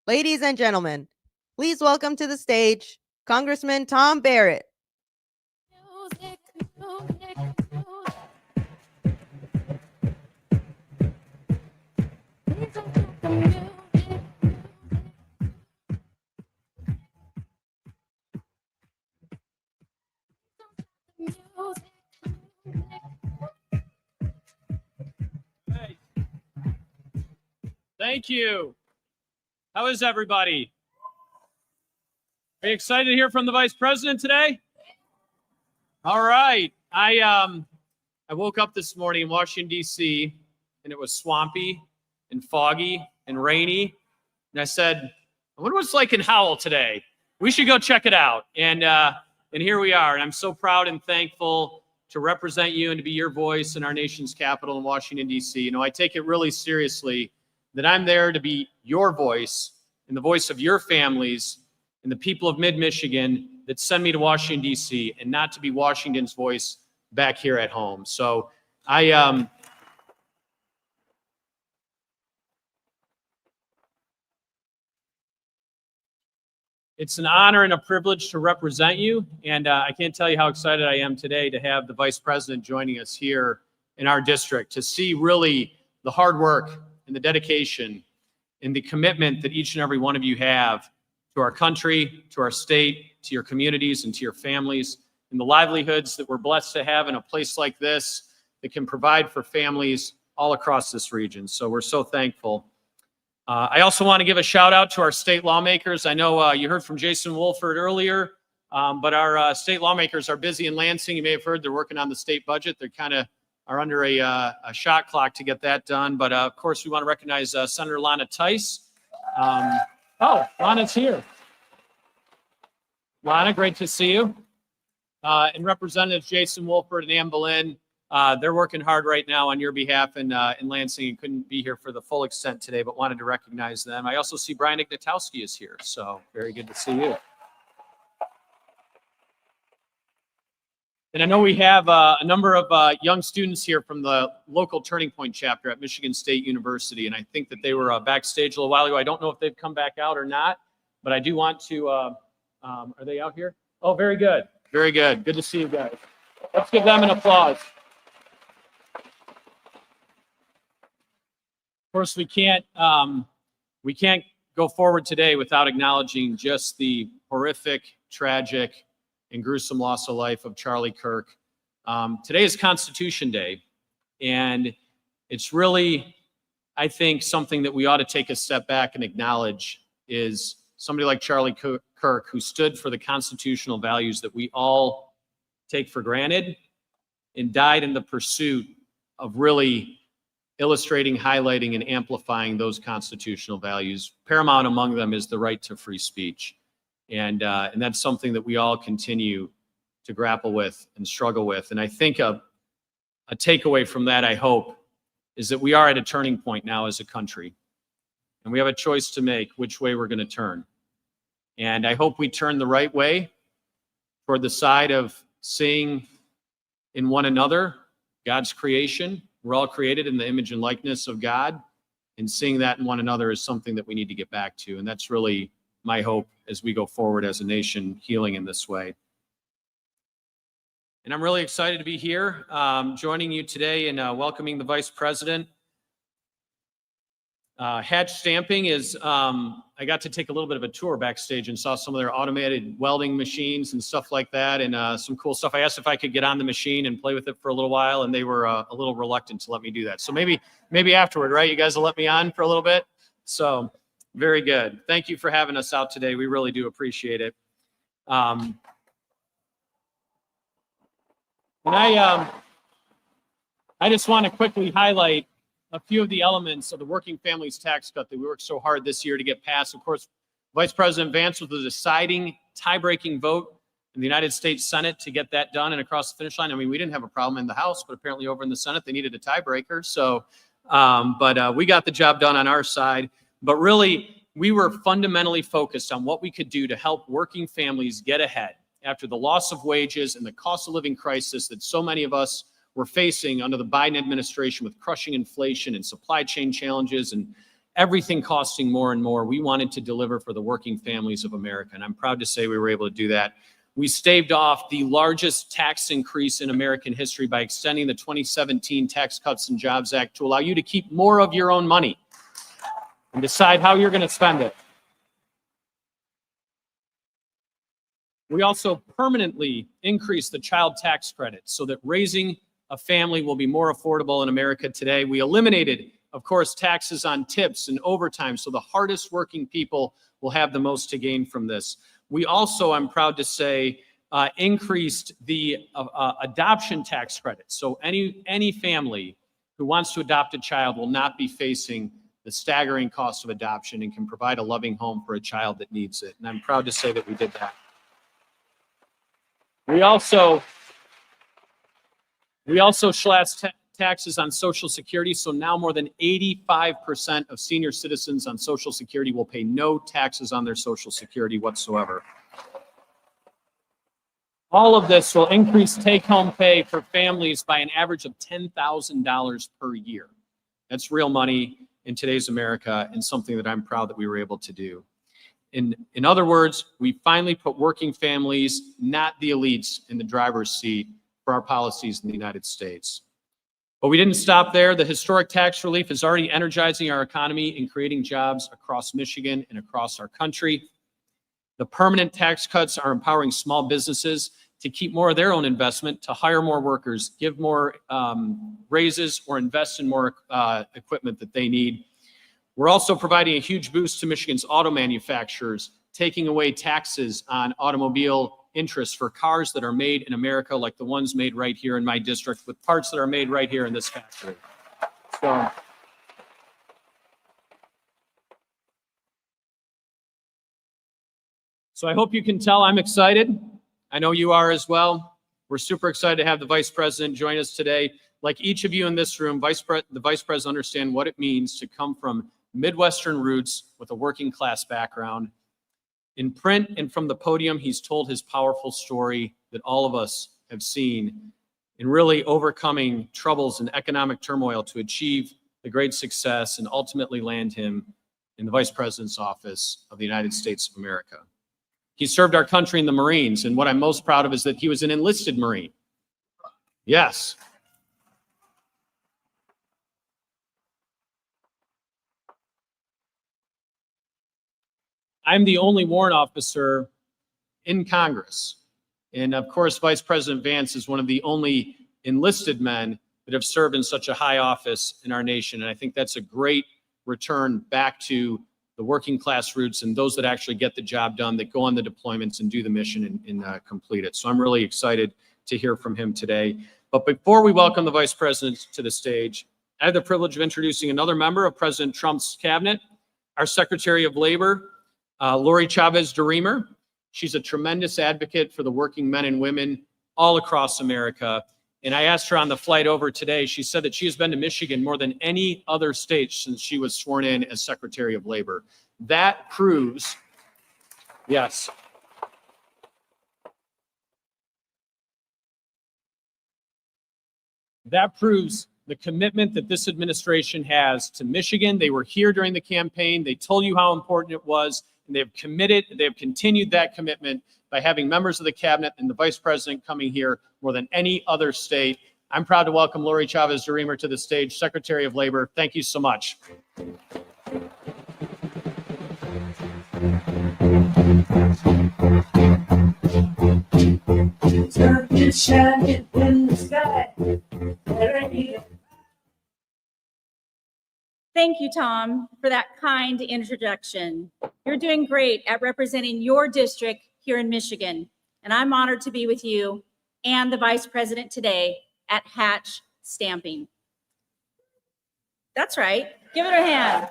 Ladies and gentlemen, please welcome to the stage Congressman Tom Barrett. Music, music, music. Listen to the music. Music. Hey. Thank you. How is everybody? Are you excited to hear from the Vice President today? All right. I woke up this morning in Washington, D.C., and it was swampy and foggy and rainy. And I said, I wonder what it's like in Howell today. We should go check it out. And here we are. And I'm so proud and thankful to represent you and to be your voice in our nation's capital in Washington, D.C. You know, I take it really seriously that I'm there to be your voice and the voice of your families and the people of mid-Michigan that send me to Washington, D.C., and not to be Washington's voice back here at home. So it's an honor and a privilege to represent you, and I can't tell you how excited I am today to have the Vice President joining us here in our district, to see really the hard work and the dedication and the commitment that each and every one of you have to our country, to our state, to your communities, and to your families, and the livelihoods that we're blessed to have in a place like this that can provide for families all across this region. So we're so thankful. I also want to give a shout out to our state lawmakers. I know you heard from Jason Wolford earlier, but our state lawmakers are busy in Lansing. You may have heard they're working on the state budget. They're kind of are under a shot clock to get that done. But of course, we want to recognize Senator Lana Tice. Oh, Lana's here. Lana, great to see you. And Representatives Jason Wolford and Ann Boleyn, they're working hard right now on your behalf in Lansing and couldn't be here for the full extent today, but wanted to recognize them. I also see Brian Ignatowski is here, so very good to see you. And I know we have a number of young students here from the local Turning Point chapter at Michigan State University, and I think that they were backstage a little while ago. I don't know if they've come back out or not, but I do want to, are they out here? Oh, very good. Very good. Good to see you guys. Let's give them an applause. Of course, we can't go forward today without acknowledging just the horrific, tragic, and gruesome loss of life of Charlie Kirk. Today is Constitution Day, and it's really, I think, something that we ought to take a step back and acknowledge is somebody like Charlie Kirk, who stood for the constitutional values that we all take for granted and died in the pursuit of really illustrating, highlighting, and amplifying those constitutional values. Paramount among them is the right to free speech. And that's something that we all continue to grapple with and struggle with. And I think a takeaway from that, I hope, is that we are at a turning point now as a country. And we have a choice to make which way we're going to turn. And I hope we turn the right way toward the side of seeing in one another God's creation. We're all created in the image and likeness of God. And seeing that in one another is something that we need to get back to. And that's really my hope as we go forward as a nation healing in this way. And I'm really excited to be here, joining you today and welcoming the Vice President. Hatch Stamping is, I got to take a little bit of a tour backstage and saw some of their automated welding machines and stuff like that, and some cool stuff. I asked if I could get on the machine and play with it for a little while, and they were a little reluctant to let me do that. So maybe afterward, right? You guys will let me on for a little bit? So very good. Thank you for having us out today. We really do appreciate it. And I just want to quickly highlight a few of the elements of the working families tax cut that we worked so hard this year to get passed. Of course, Vice President Vance was the deciding tie-breaking vote in the United States Senate to get that done and across the finish line. I mean, we didn't have a problem in the House, but apparently over in the Senate, they needed a tiebreaker. So, we got the job done on our side. But really, we were fundamentally focused on what we could do to help working families get ahead after the loss of wages and the cost of living crisis that so many of us were facing under the Biden administration with crushing inflation and supply chain challenges and everything costing more and more. We wanted to deliver for the working families of America, and I'm proud to say we were able to do that. We staved off the largest tax increase in American history by extending the 2017 Tax Cuts and Jobs Act to allow you to keep more of your own money and decide how you're going to spend it. We also permanently increased the child tax credit so that raising a family will be more affordable in America today. We eliminated, of course, taxes on tips and overtime, so the hardest working people will have the most to gain from this. We also, I'm proud to say, increased the adoption tax credit. So any family who wants to adopt a child will not be facing the staggering cost of adoption and can provide a loving home for a child that needs it. And I'm proud to say that we did that. We also slashed taxes on Social Security, so now more than 85% of senior citizens on Social Security will pay no taxes on their Social Security whatsoever. All of this will increase take-home pay for families by an average of $10,000 per year. That's real money in today's America and something that I'm proud that we were able to do. In other words, we finally put working families, not the elites, in the driver's seat for our policies in the United States. But we didn't stop there. The historic tax relief is already energizing our economy and creating jobs across Michigan and across our country. The permanent tax cuts are empowering small businesses to keep more of their own investment, to hire more workers, give more raises, or invest in more equipment that they need. We're also providing a huge boost to Michigan's auto manufacturers, taking away taxes on automobile interest for cars that are made in America, like the ones made right here in my district, with parts that are made right here in this factory. So I hope you can tell I'm excited. I know you are as well. We're super excited to have the Vice President join us today. Like each of you in this room, the Vice President understands what it means to come from Midwestern roots with a working class background. In print and from the podium, he's told his powerful story that all of us have seen in really overcoming troubles and economic turmoil to achieve the great success and ultimately land him in the Vice President's office of the United States of America. He served our country in the Marines, and what I'm most proud of is that he was an enlisted Marine. Yes. I'm the only warrant officer in Congress. And of course, Vice President Vance is one of the only enlisted men that have served in such a high office in our nation. And I think that's a great return back to the working class roots and those that actually get the job done, that go on the deployments and do the mission and complete it. So I'm really excited to hear from him today. But before we welcome the Vice President to the stage, I have the privilege of introducing another member of President Trump's cabinet, our Secretary of Labor, Lori Chavez-Deremer. She's a tremendous advocate for the working men and women all across America. And I asked her on the flight over today, she said that she has been to Michigan more than any other state since she was sworn in as Secretary of Labor. That proves, yes. That proves the commitment that this administration has to Michigan. They were here during the campaign. They told you how important it was. and they have continued that commitment by having members of the cabinet and the vice president coming here more than any other state. I'm proud to welcome Lori Chavez-Deremer to the stage, Secretary of Labor. Thank you so much. Thank you, Tom, for that kind introduction. You're doing great at representing your district here in Michigan, and I'm honored to be with you and the Vice President today at Hatch Stamping. That's right. Give it a hand.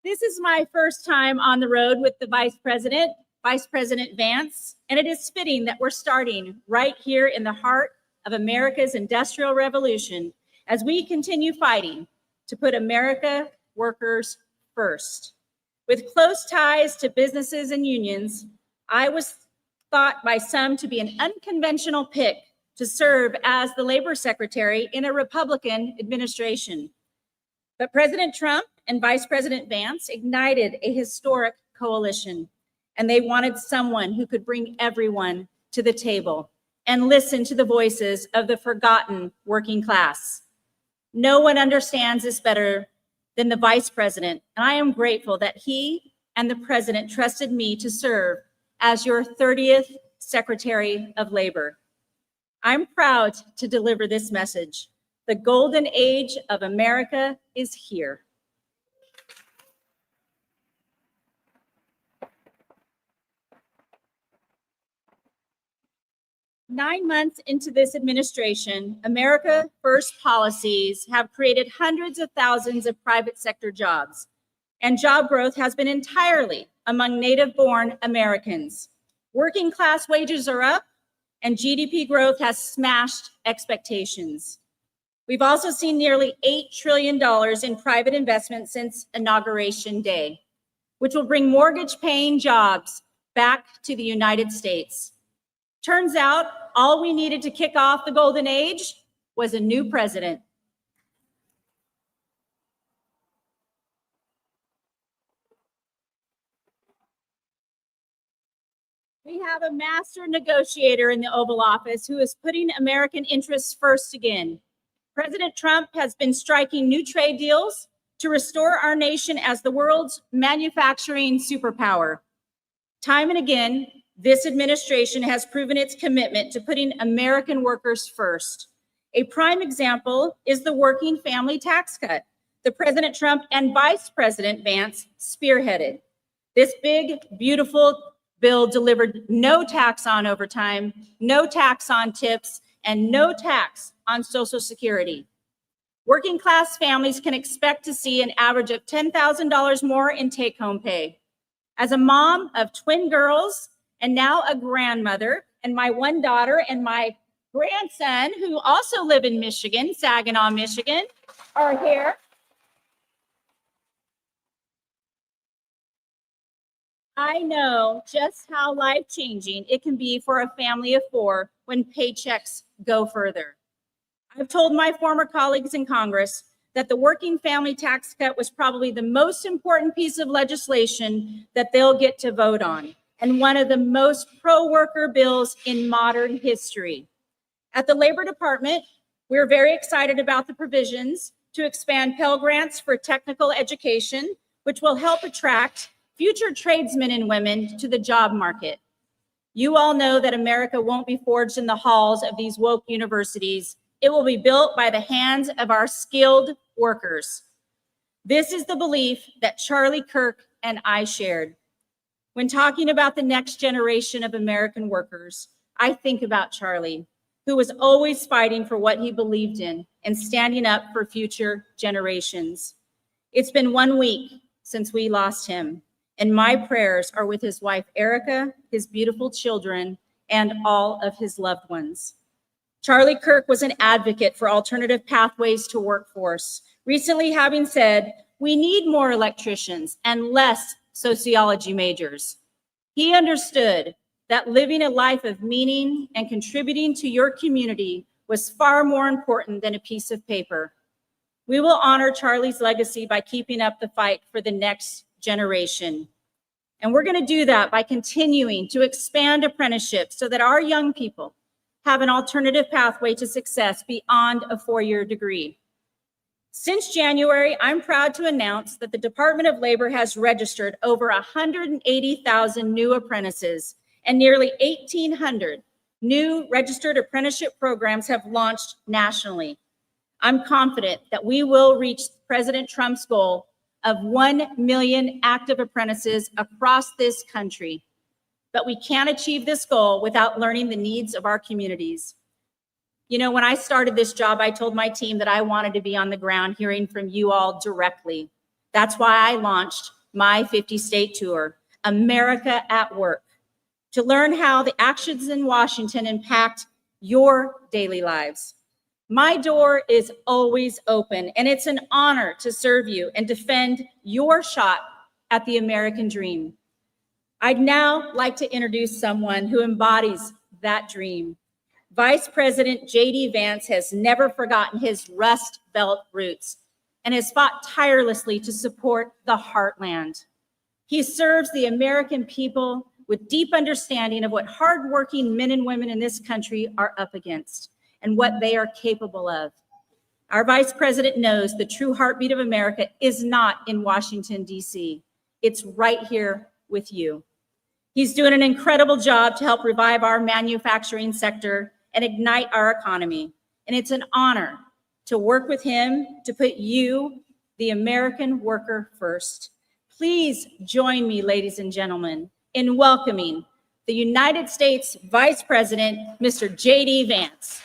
This is my first time on the road with the Vice President Vance, and it is fitting that we're starting right here in the heart of America's Industrial Revolution as we continue fighting to put America workers first. With close ties to businesses and unions, I was thought by some to be an unconventional pick to serve as the labor secretary in a Republican administration. But President Trump and Vice President Vance ignited a historic coalition, and they wanted someone who could bring everyone to the table and listen to the voices of the forgotten working class. No one understands this better than the Vice President, and I am grateful that he and the President trusted me to serve as your 30th Secretary of Labor. I'm proud to deliver this message. The golden age of America is here. Nine months into this administration, America First policies have created hundreds of thousands of private sector jobs, and job growth has been entirely among native-born Americans. Working class wages are up, and GDP growth has smashed expectations. We've also seen nearly $8 trillion in private investment since Inauguration Day, which will bring mortgage-paying jobs back to the United States. Turns out, all we needed to kick off the golden age was a new president. We have a master negotiator in the Oval Office who is putting American interests first again. President Trump has been striking new trade deals to restore our nation as the world's manufacturing superpower. Time and again, this administration has proven its commitment to putting American workers first. A prime example is the working family tax cut that President Trump and Vice President Vance spearheaded. This big, beautiful bill delivered no tax on overtime, no tax on tips, and no tax on Social Security. Working class families can expect to see an average of $10,000 more in take-home pay. As a mom of twin girls, and now a grandmother, and my one daughter and my grandson, who also live in Michigan, Saginaw, Michigan, are here. I know just how life-changing it can be for a family of four when paychecks go further. I've told my former colleagues in Congress that the working family tax cut was probably the most important piece of legislation that they'll get to vote on, and one of the most pro-worker bills in modern history. At the Labor Department, we're very excited about the provisions to expand Pell Grants for technical education, which will help attract future tradesmen and women to the job market. You all know that America won't be forged in the halls of these woke universities. It will be built by the hands of our skilled workers. This is the belief that Charlie Kirk and I shared. When talking about the next generation of American workers, I think about Charlie, who was always fighting for what he believed in and standing up for future generations. It's been 1 week since we lost him, and my prayers are with his wife, Erica, his beautiful children, and all of his loved ones. Charlie Kirk was an advocate for alternative pathways to workforce, recently having said, "We need more electricians and less sociology majors." He understood that living a life of meaning and contributing to your community was far more important than a piece of paper. We will honor Charlie's legacy by keeping up the fight for the next generation. And we're going to do that by continuing to expand apprenticeships so that our young people have an alternative pathway to success beyond a four-year degree. Since January, I'm proud to announce that the Department of Labor has registered over 180,000 new apprentices, and nearly 1,800 new registered apprenticeship programs have launched nationally. I'm confident that we will reach President Trump's goal of 1 million active apprentices across this country. But we can't achieve this goal without learning the needs of our communities. You know, when I started this job, I told my team that I wanted to be on the ground hearing from you all directly. That's why I launched my 50-state tour, America at Work, to learn how the actions in Washington impact your daily lives. My door is always open, and it's an honor to serve you and defend your shot at the American dream. I'd now like to introduce someone who embodies that dream. Vice President JD Vance has never forgotten his Rust Belt roots and has fought tirelessly to support the heartland. He serves the American people with deep understanding of what hardworking men and women in this country are up against and what they are capable of. Our Vice President knows the true heartbeat of America is not in Washington, D.C. It's right here with you. He's doing an incredible job to help revive our manufacturing sector and ignite our economy. And it's an honor to work with him to put you, the American worker, first. Please join me, ladies and gentlemen, in welcoming the United States Vice President, Mr. JD Vance.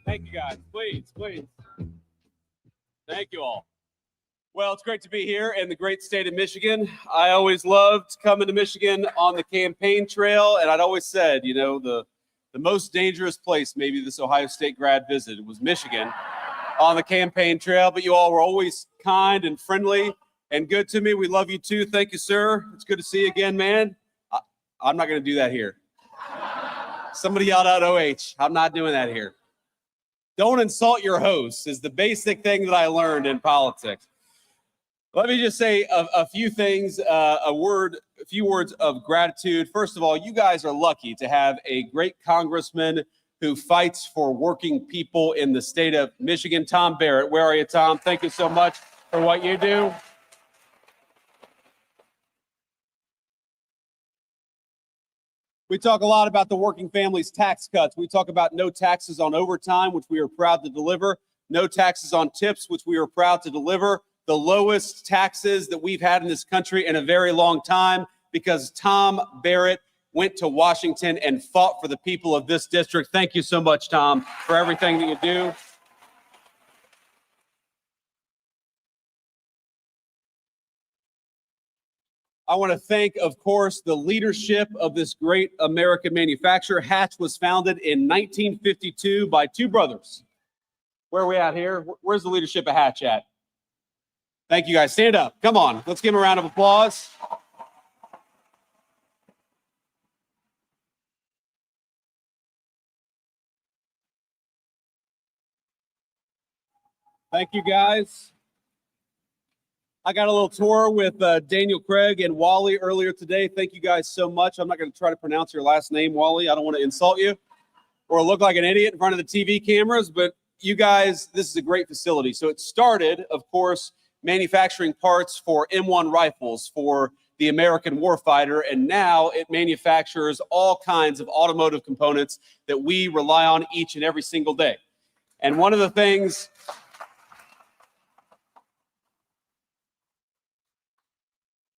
Thank you guys. Please. Thank you all. Well, it's great to be here in the great state of Michigan. I always loved coming to Michigan on the campaign trail, and I'd always said, you know, the most dangerous place maybe this Ohio State grad visited was Michigan on the campaign trail, but you all were always kind and friendly and good to me. We love you too. Thank you, sir. It's good to see you again, man. I'm not going to do that here. Somebody yelled out OH. I'm not doing that here. Don't insult your hosts is the basic thing that I learned in politics. Let me just say a few things, a few words of gratitude. First of all, you guys are lucky to have a great congressman who fights for working people in the state of Michigan. Tom Barrett, where are you, Tom? Thank you so much for what you do. We talk a lot about the working families tax cuts. We talk about no taxes on overtime, which we are proud to deliver. No taxes on tips, which we are proud to deliver. The lowest taxes that we've had in this country in a very long time, because Tom Barrett went to Washington and fought for the people of this district. Thank you so much, Tom, for everything that you do. I want to thank, of course, the leadership of this great American manufacturer. Hatch was founded in 1952 by two brothers. Where are we at here? Where's the leadership of Hatch at? Thank you, guys. Stand up. Come on. Let's give them a round of applause. Thank you, guys. I got a little tour with Daniel Craig and Wally earlier today. Thank you guys so much. I'm not going to try to pronounce your last name, Wally. I don't want to insult you or look like an idiot in front of the TV cameras, but you guys, this is a great facility. So it started, of course, manufacturing parts for M1 rifles for the American warfighter, and now it manufactures all kinds of automotive components that we rely on each and every single day. And one of the things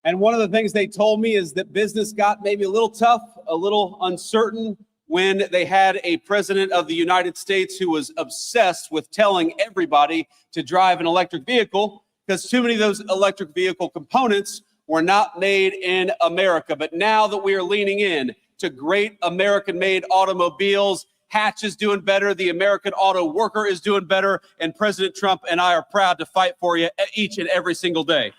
And one of the things they told me is that business got maybe a little tough, a little uncertain when they had a president of the United States who was obsessed with telling everybody to drive an electric vehicle because too many of those electric vehicle components were not made in America. But now that we are leaning in to great American-made automobiles, Hatch is doing better, the American auto worker is doing better, and President Trump and I are proud to fight for you each and every single day.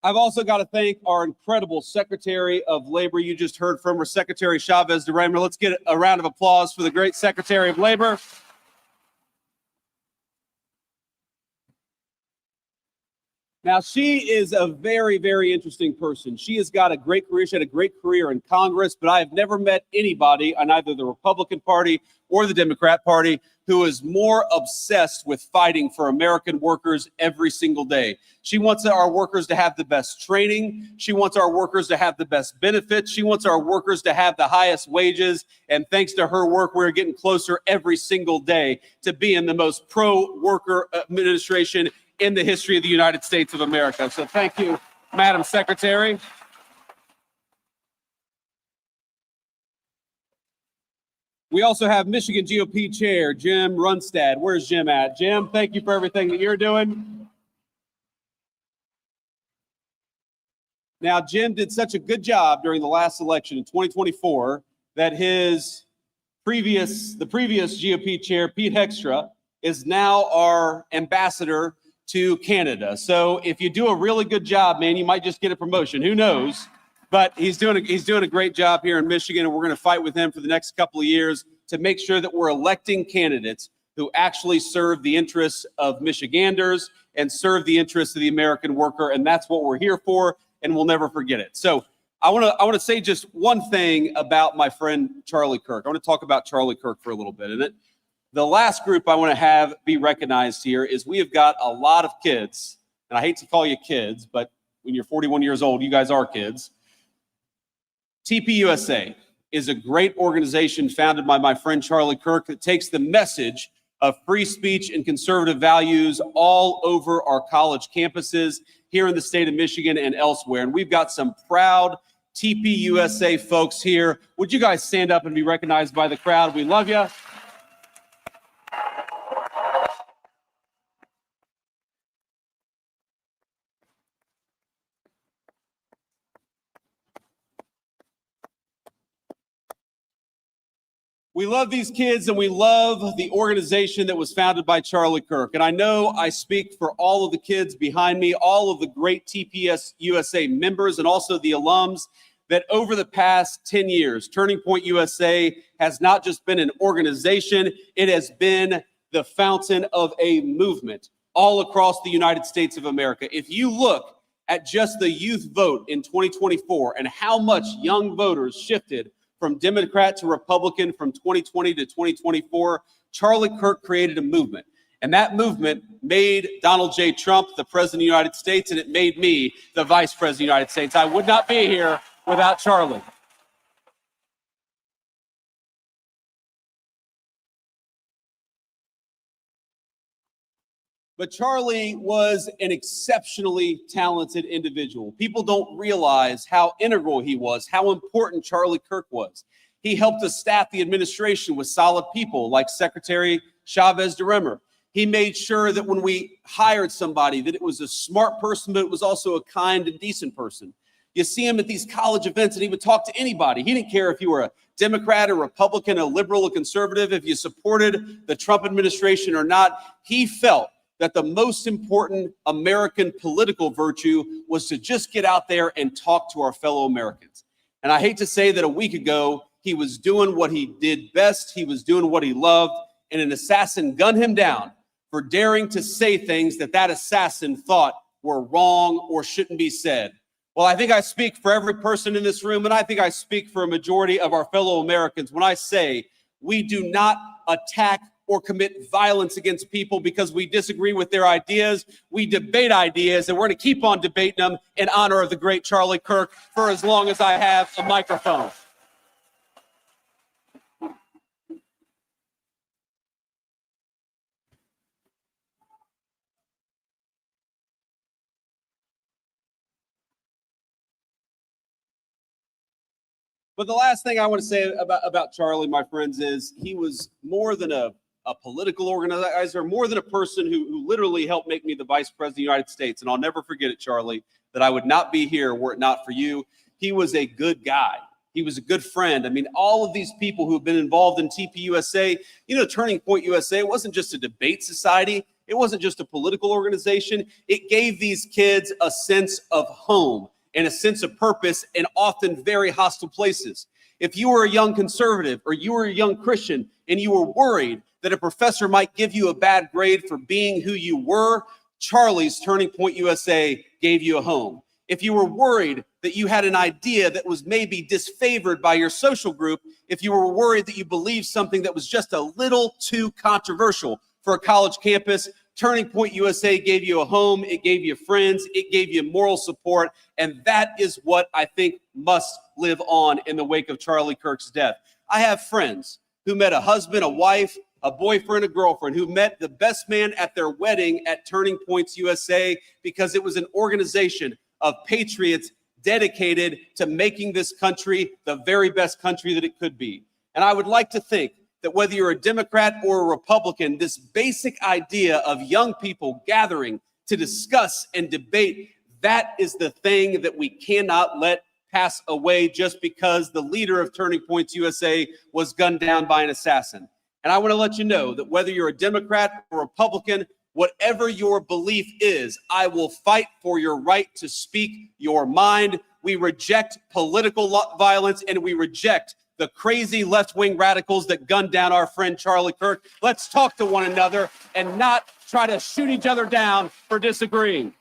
I've also got to thank our incredible Secretary of Labor. You just heard from her, Secretary Chavez-Deremer. Let's get a round of applause for the great Secretary of Labor. Now, she is a very, very interesting person. She has got a great career. She had a great career in Congress, but I have never met anybody on either the Republican Party or the Democrat Party who is more obsessed with fighting for American workers every single day. She wants our workers to have the best training. She wants our workers to have the best benefits. She wants our workers to have the highest wages. And thanks to her work, we're getting closer every single day to being the most pro-worker administration in the history of the United States of America. So thank you, Madam Secretary. We also have Michigan GOP Chair Jim Runstead. Where's Jim at? Jim, thank you for everything that you're doing. Now, Jim did such a good job during the last election in 2024 that the previous GOP chair, Pete Heckstra, is now our ambassador to Canada. So if you do a really good job, man, you might just get a promotion. Who knows? But he's doing a great job here in Michigan, and we're going to fight with him for the next couple of years to make sure that we're electing candidates who actually serve the interests of Michiganders and serve the interests of the American worker. And that's what we're here for, and we'll never forget it. So I want to say just one thing about my friend Charlie Kirk. I want to talk about Charlie Kirk for a little bit. And the last group I want to have be recognized here is we have got a lot of kids, and I hate to call you kids, but when you're 41 years old, you guys are kids. TPUSA is a great organization founded by my friend Charlie Kirk that takes the message of free speech and conservative values all over our college campuses here in the state of Michigan and elsewhere. And we've got some proud TPUSA folks here. Would you guys stand up and be recognized by the crowd? We love you. We love these kids, and we love the organization that was founded by Charlie Kirk. And I know I speak for all of the kids behind me, all of the great TPUSA members, and also the alums, that over the past 10 years, Turning Point USA has not just been an organization, it has been the fountain of a movement all across the United States of America. If you look at just the youth vote in 2024 and how much young voters shifted from Democrat to Republican from 2020 to 2024, Charlie Kirk created a movement. And that movement made Donald J. Trump the president of the United States, and it made me the vice president of the United States. I would not be here without Charlie. But Charlie was an exceptionally talented individual. People don't realize how integral he was, how important Charlie Kirk was. He helped us staff the administration with solid people like Secretary Chavez-Deremer. He made sure that when we hired somebody, that it was a smart person, but it was also a kind and decent person. You see him at these college events, and he would talk to anybody. He didn't care if you were a Democrat, a Republican, a liberal, a conservative, if you supported the Trump administration or not. He felt that the most important American political virtue was to just get out there and talk to our fellow Americans. And I hate to say that a week ago, he was doing what he did best. He was doing what he loved, and an assassin gunned him down for daring to say things that assassin thought were wrong or shouldn't be said. Well, I think I speak for every person in this room, and I think I speak for a majority of our fellow Americans when I say we do not attack or commit violence against people because we disagree with their ideas. We debate ideas, and we're going to keep on debating them in honor of the great Charlie Kirk for as long as I have a microphone. But the last thing I want to say about Charlie, my friends, is he was more than a political organizer, more than a person who literally helped make me the vice president of the United States. And I'll never forget it, Charlie, that I would not be here were it not for you. He was a good guy. He was a good friend. I mean, all of these people who have been involved in TPUSA, you know, Turning Point USA wasn't just a debate society. It wasn't just a political organization. It gave these kids a sense of home and a sense of purpose in often very hostile places. If you were a young conservative or you were a young Christian and you were worried that a professor might give you a bad grade for being who you were, Charlie's Turning Point USA gave you a home. If you were worried that you had an idea that was maybe disfavored by your social group, if you were worried that you believed something that was just a little too controversial for a college campus, Turning Point USA gave you a home, it gave you friends, it gave you moral support, and that is what I think must live on in the wake of Charlie Kirk's death. I have friends who met a husband, a wife, a boyfriend, a girlfriend, who met the best man at their wedding at Turning Points USA because it was an organization of patriots dedicated to making this country the very best country that it could be. And I would like to think that whether you're a Democrat or a Republican, this basic idea of young people gathering to discuss and debate, that is the thing that we cannot let pass away just because the leader of Turning Points USA was gunned down by an assassin. And I want to let you know that whether you're a Democrat or Republican, whatever your belief is, I will fight for your right to speak your mind. We reject political violence and we reject the crazy left-wing radicals that gunned down our friend Charlie Kirk. Let's talk to one another and not try to shoot each other down for disagreeing.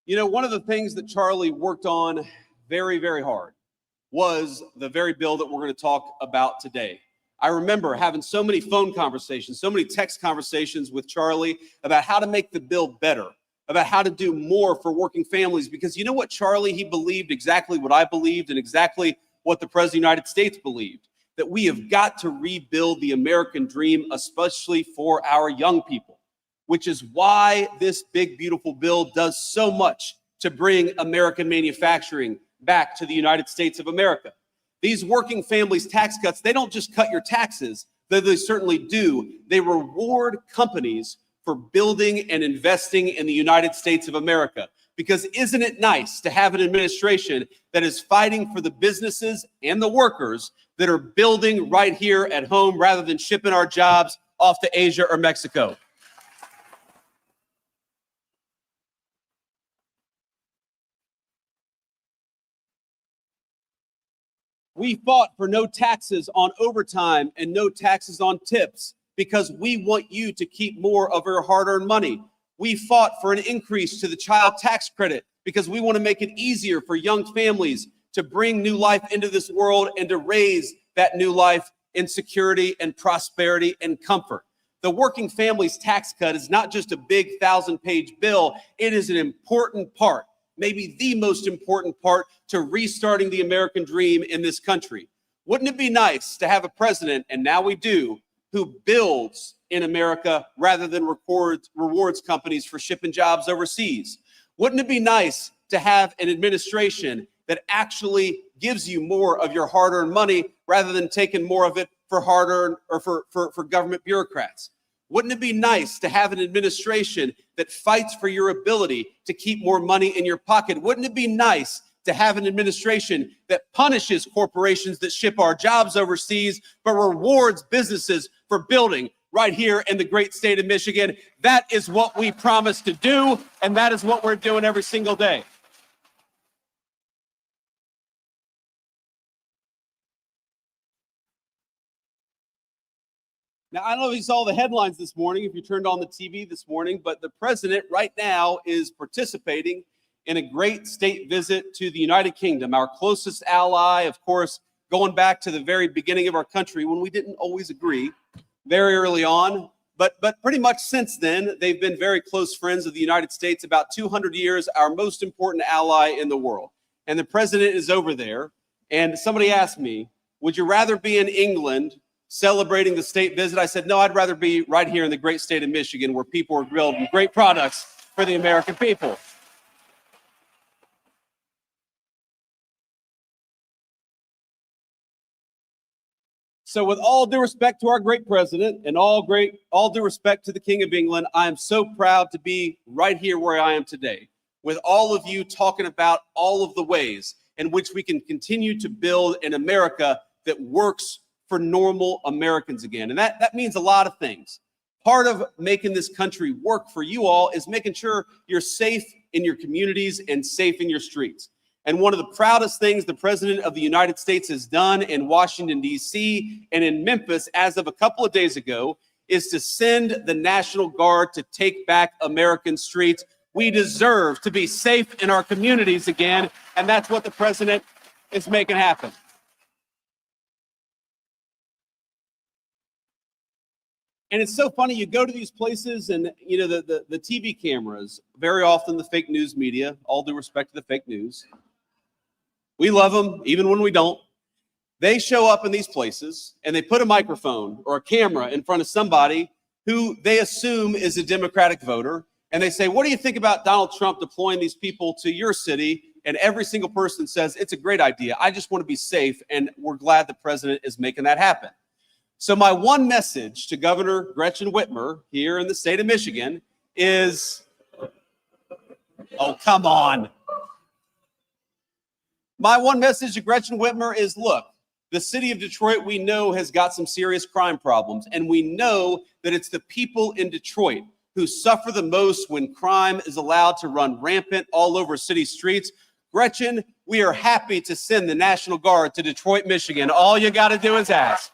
You know, one of the things that Charlie worked on very, very hard was the very bill that we're going to talk about today. I remember having so many phone conversations, so many text conversations with Charlie about how to make the bill better, about how to do more for working families. Because you know what, Charlie, he believed exactly what I believed and exactly what the President of the United States believed, that we have got to rebuild the American dream, especially for our young people, which is why this big, beautiful bill does so much to bring American manufacturing back to the United States of America. These working families tax cuts, they don't just cut your taxes, though they certainly do. They reward companies for building and investing in the United States of America. Because isn't it nice to have an administration that is fighting for the businesses and the workers that are building right here at home rather than shipping our jobs off to Asia or Mexico? We fought for no taxes on overtime and no taxes on tips because we want you to keep more of your hard-earned money. We fought for an increase to the child tax credit because we want to make it easier for young families to bring new life into this world and to raise that new life in security and prosperity and comfort. The working families tax cut is not just a big 1,000-page bill. It is an important part, maybe the most important part, to restarting the American dream in this country. Wouldn't it be nice to have a president, and now we do, who builds in America rather than rewards companies for shipping jobs overseas? Wouldn't it be nice to have an administration that actually gives you more of your hard-earned money rather than taking more of it for hard-earned or for government bureaucrats? Wouldn't it be nice to have an administration that fights for your ability to keep more money in your pocket? Wouldn't it be nice to have an administration that punishes corporations that ship our jobs overseas, but rewards businesses for building right here in the great state of Michigan? That is what we promised to do, and that is what we're doing every single day. Now, I don't know if you saw the headlines this morning, if you turned on the TV this morning, but the president right now is participating in a great state visit to the United Kingdom, our closest ally, of course, going back to the very beginning of our country when we didn't always agree very early on. But pretty much since then, they've been very close friends of the United States, about 200 years, our most important ally in the world. And the president is over there. And somebody asked me, would you rather be in England celebrating the state visit. I said, no, I'd rather be right here in the great state of Michigan where people are grilled with great products for the American people. So with all due respect to our great president and all due respect to the King of England, I am so proud to be right here where I am today with all of you talking about all of the ways in which we can continue to build an America that works for normal Americans again. And that means a lot of things. Part of making this country work for you all is making sure you're safe in your communities and safe in your streets. And one of the proudest things the President of the United States has done in Washington, D.C. and in Memphis as of a couple of days ago is to send the National Guard to take back American streets. We deserve to be safe in our communities again, and that's what the President is making happen. And it's so funny, you go to these places and, you know, the TV cameras, very often the fake news media, all due respect to the fake news. We love them, even when we don't. They show up in these places and they put a microphone or a camera in front of somebody who they assume is a Democratic voter. And they say, what do you think about Donald Trump deploying these people to your city? And every single person says, it's a great idea. I just want to be safe. And we're glad the president is making that happen. So my one message to Governor Gretchen Whitmer here in the state of Michigan is, oh, come on. My one message to Gretchen Whitmer is, look, the city of Detroit, we know, has got some serious crime problems. And we know that it's the people in Detroit who suffer the most when crime is allowed to run rampant all over city streets. Gretchen, we are happy to send the National Guard to Detroit, Michigan. All you got to do is ask.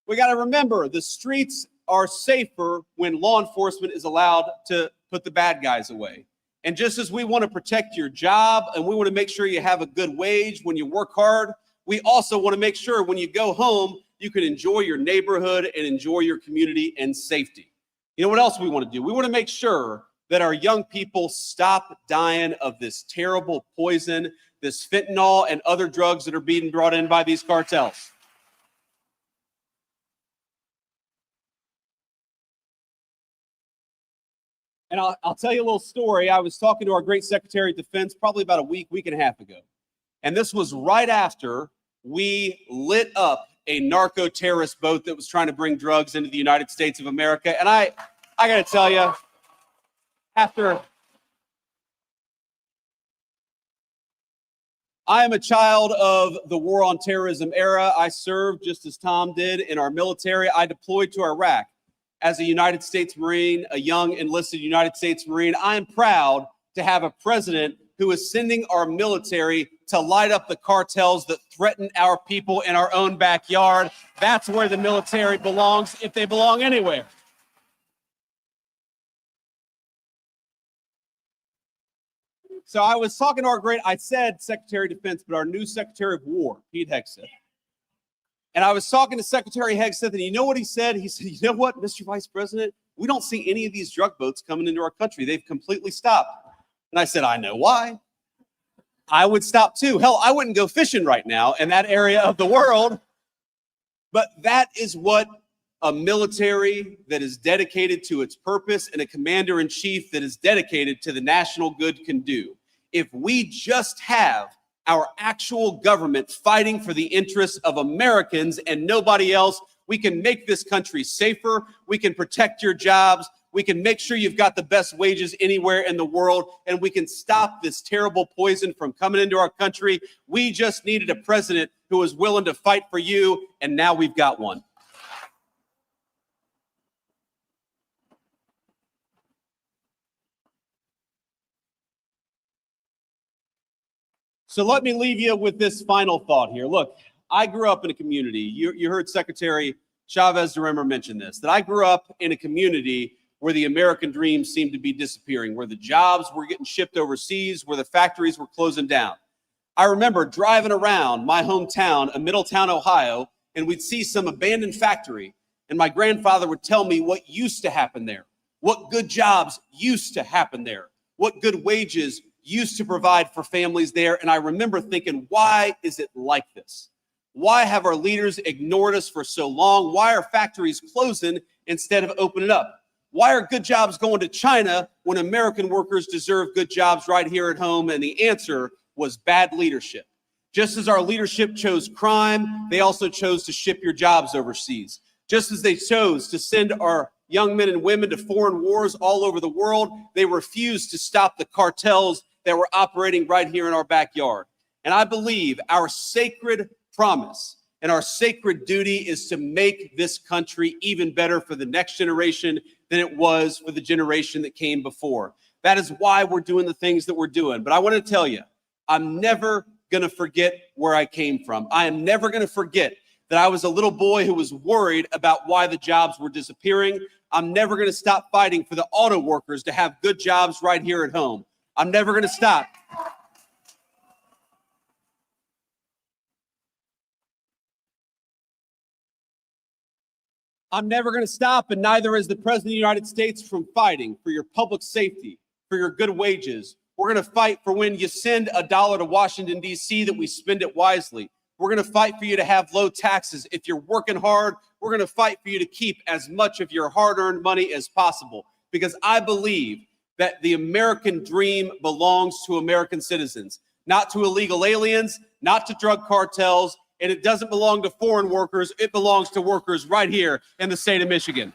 We got to remember, the streets are safer when law enforcement is allowed to put the bad guys away. And just as we want to protect your job and we want to make sure you have a good wage when you work hard, we also want to make sure when you go home, you can enjoy your neighborhood and enjoy your community and safety. You know what else we want to do? We want to make sure that our young people stop dying of this terrible poison, this fentanyl and other drugs that are being brought in by these cartels. And I'll tell you a little story. I was talking to our great Secretary of Defense probably about a week and a half ago. And this was right after we lit up a narco-terrorist boat that was trying to bring drugs into the United States of America. And I got to tell you, I am a child of the war on terrorism era. I served just as Tom did in our military. I deployed to Iraq as a United States Marine, a young enlisted United States Marine. I am proud to have a president who is sending our military to light up the cartels that threaten our people in our own backyard. That's where the military belongs, if they belong anywhere. So I was talking to I said Secretary of Defense, but our new Secretary of War, Pete Hegseth. And I was talking to Secretary Hegseth, and you know what he said? He said, you know what, Mr. Vice President, we don't see any of these drug boats coming into our country. They've completely stopped. And I said, I know why. I would stop too. Hell, I wouldn't go fishing right now in that area of the world. But that is what a military that is dedicated to its purpose and a commander-in-chief that is dedicated to the national good can do. If we just have our actual government fighting for the interests of Americans and nobody else, we can make this country safer. We can protect your jobs. We can make sure you've got the best wages anywhere in the world, and we can stop this terrible poison from coming into our country. We just needed a president who was willing to fight for you, and now we've got one. So let me leave you with this final thought here. Look, I grew up in a community. You heard Secretary Chavez-Deremer mention this, that I grew up in a community where the American dream seemed to be disappearing, where the jobs were getting shipped overseas, where the factories were closing down. I remember driving around my hometown, Middletown, Ohio, and we'd see some abandoned factory. And my grandfather would tell me what used to happen there. what good jobs used to happen there, what good wages used to provide for families there. And I remember thinking, why is it like this? Why have our leaders ignored us for so long? Why are factories closing instead of opening up? Why are good jobs going to China when American workers deserve good jobs right here at home? And the answer was bad leadership. Just as our leadership chose crime, they also chose to ship your jobs overseas. Just as they chose to send our young men and women to foreign wars all over the world, they refused to stop the cartels that were operating right here in our backyard. And I believe our sacred promise and our sacred duty is to make this country even better for the next generation than it was for the generation that came before. That is why we're doing the things that we're doing. But I want to tell you, I'm never going to forget where I came from. I am never going to forget that I was a little boy who was worried about why the jobs were disappearing. I'm never going to stop fighting for the auto workers to have good jobs right here at home. I'm never going to stop. I'm never going to stop, and neither is the President of the United States, from fighting for your public safety, for your good wages. We're going to fight for when you send $1 to Washington, D.C., that we spend it wisely. We're going to fight for you to have low taxes. If you're working hard, we're going to fight for you to keep as much of your hard-earned money as possible, because I believe that the American dream belongs to American citizens, not to illegal aliens, not to drug cartels, and it doesn't belong to foreign workers. It belongs to workers right here in the state of Michigan.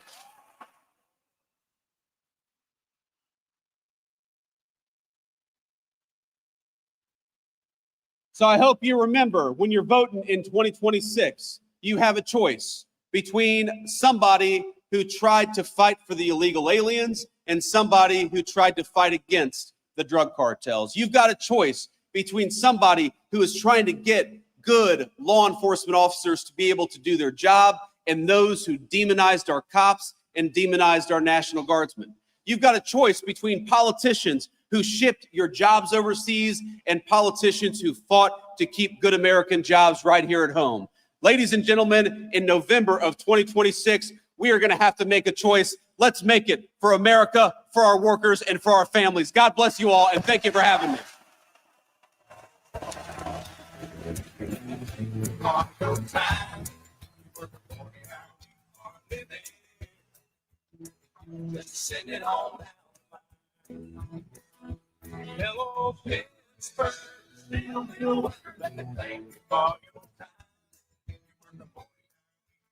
So I hope you remember, when you're voting in 2026, you have a choice between somebody who tried to fight for the illegal aliens and somebody who tried to fight against the drug cartels. You've got a choice between somebody who is trying to get good law enforcement officers to be able to do their job and those who demonized our cops and demonized our National Guardsmen. You've got a choice between politicians who shipped your jobs overseas and politicians who fought to keep good American jobs right here at home. Ladies and gentlemen, in November of 2026, we are going to have to make a choice. Let's make it for America, for our workers, and for our families. God bless you all, and thank you for having me. Send it all down. Hello, Pittsburgh. Still feel worker, let me thank you for your time. You were the boy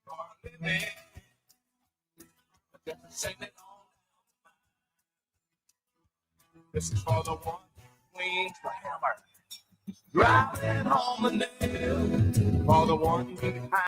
you are living. Send it all down. This is for the one we hammer. Driving home the nail. For the one behind.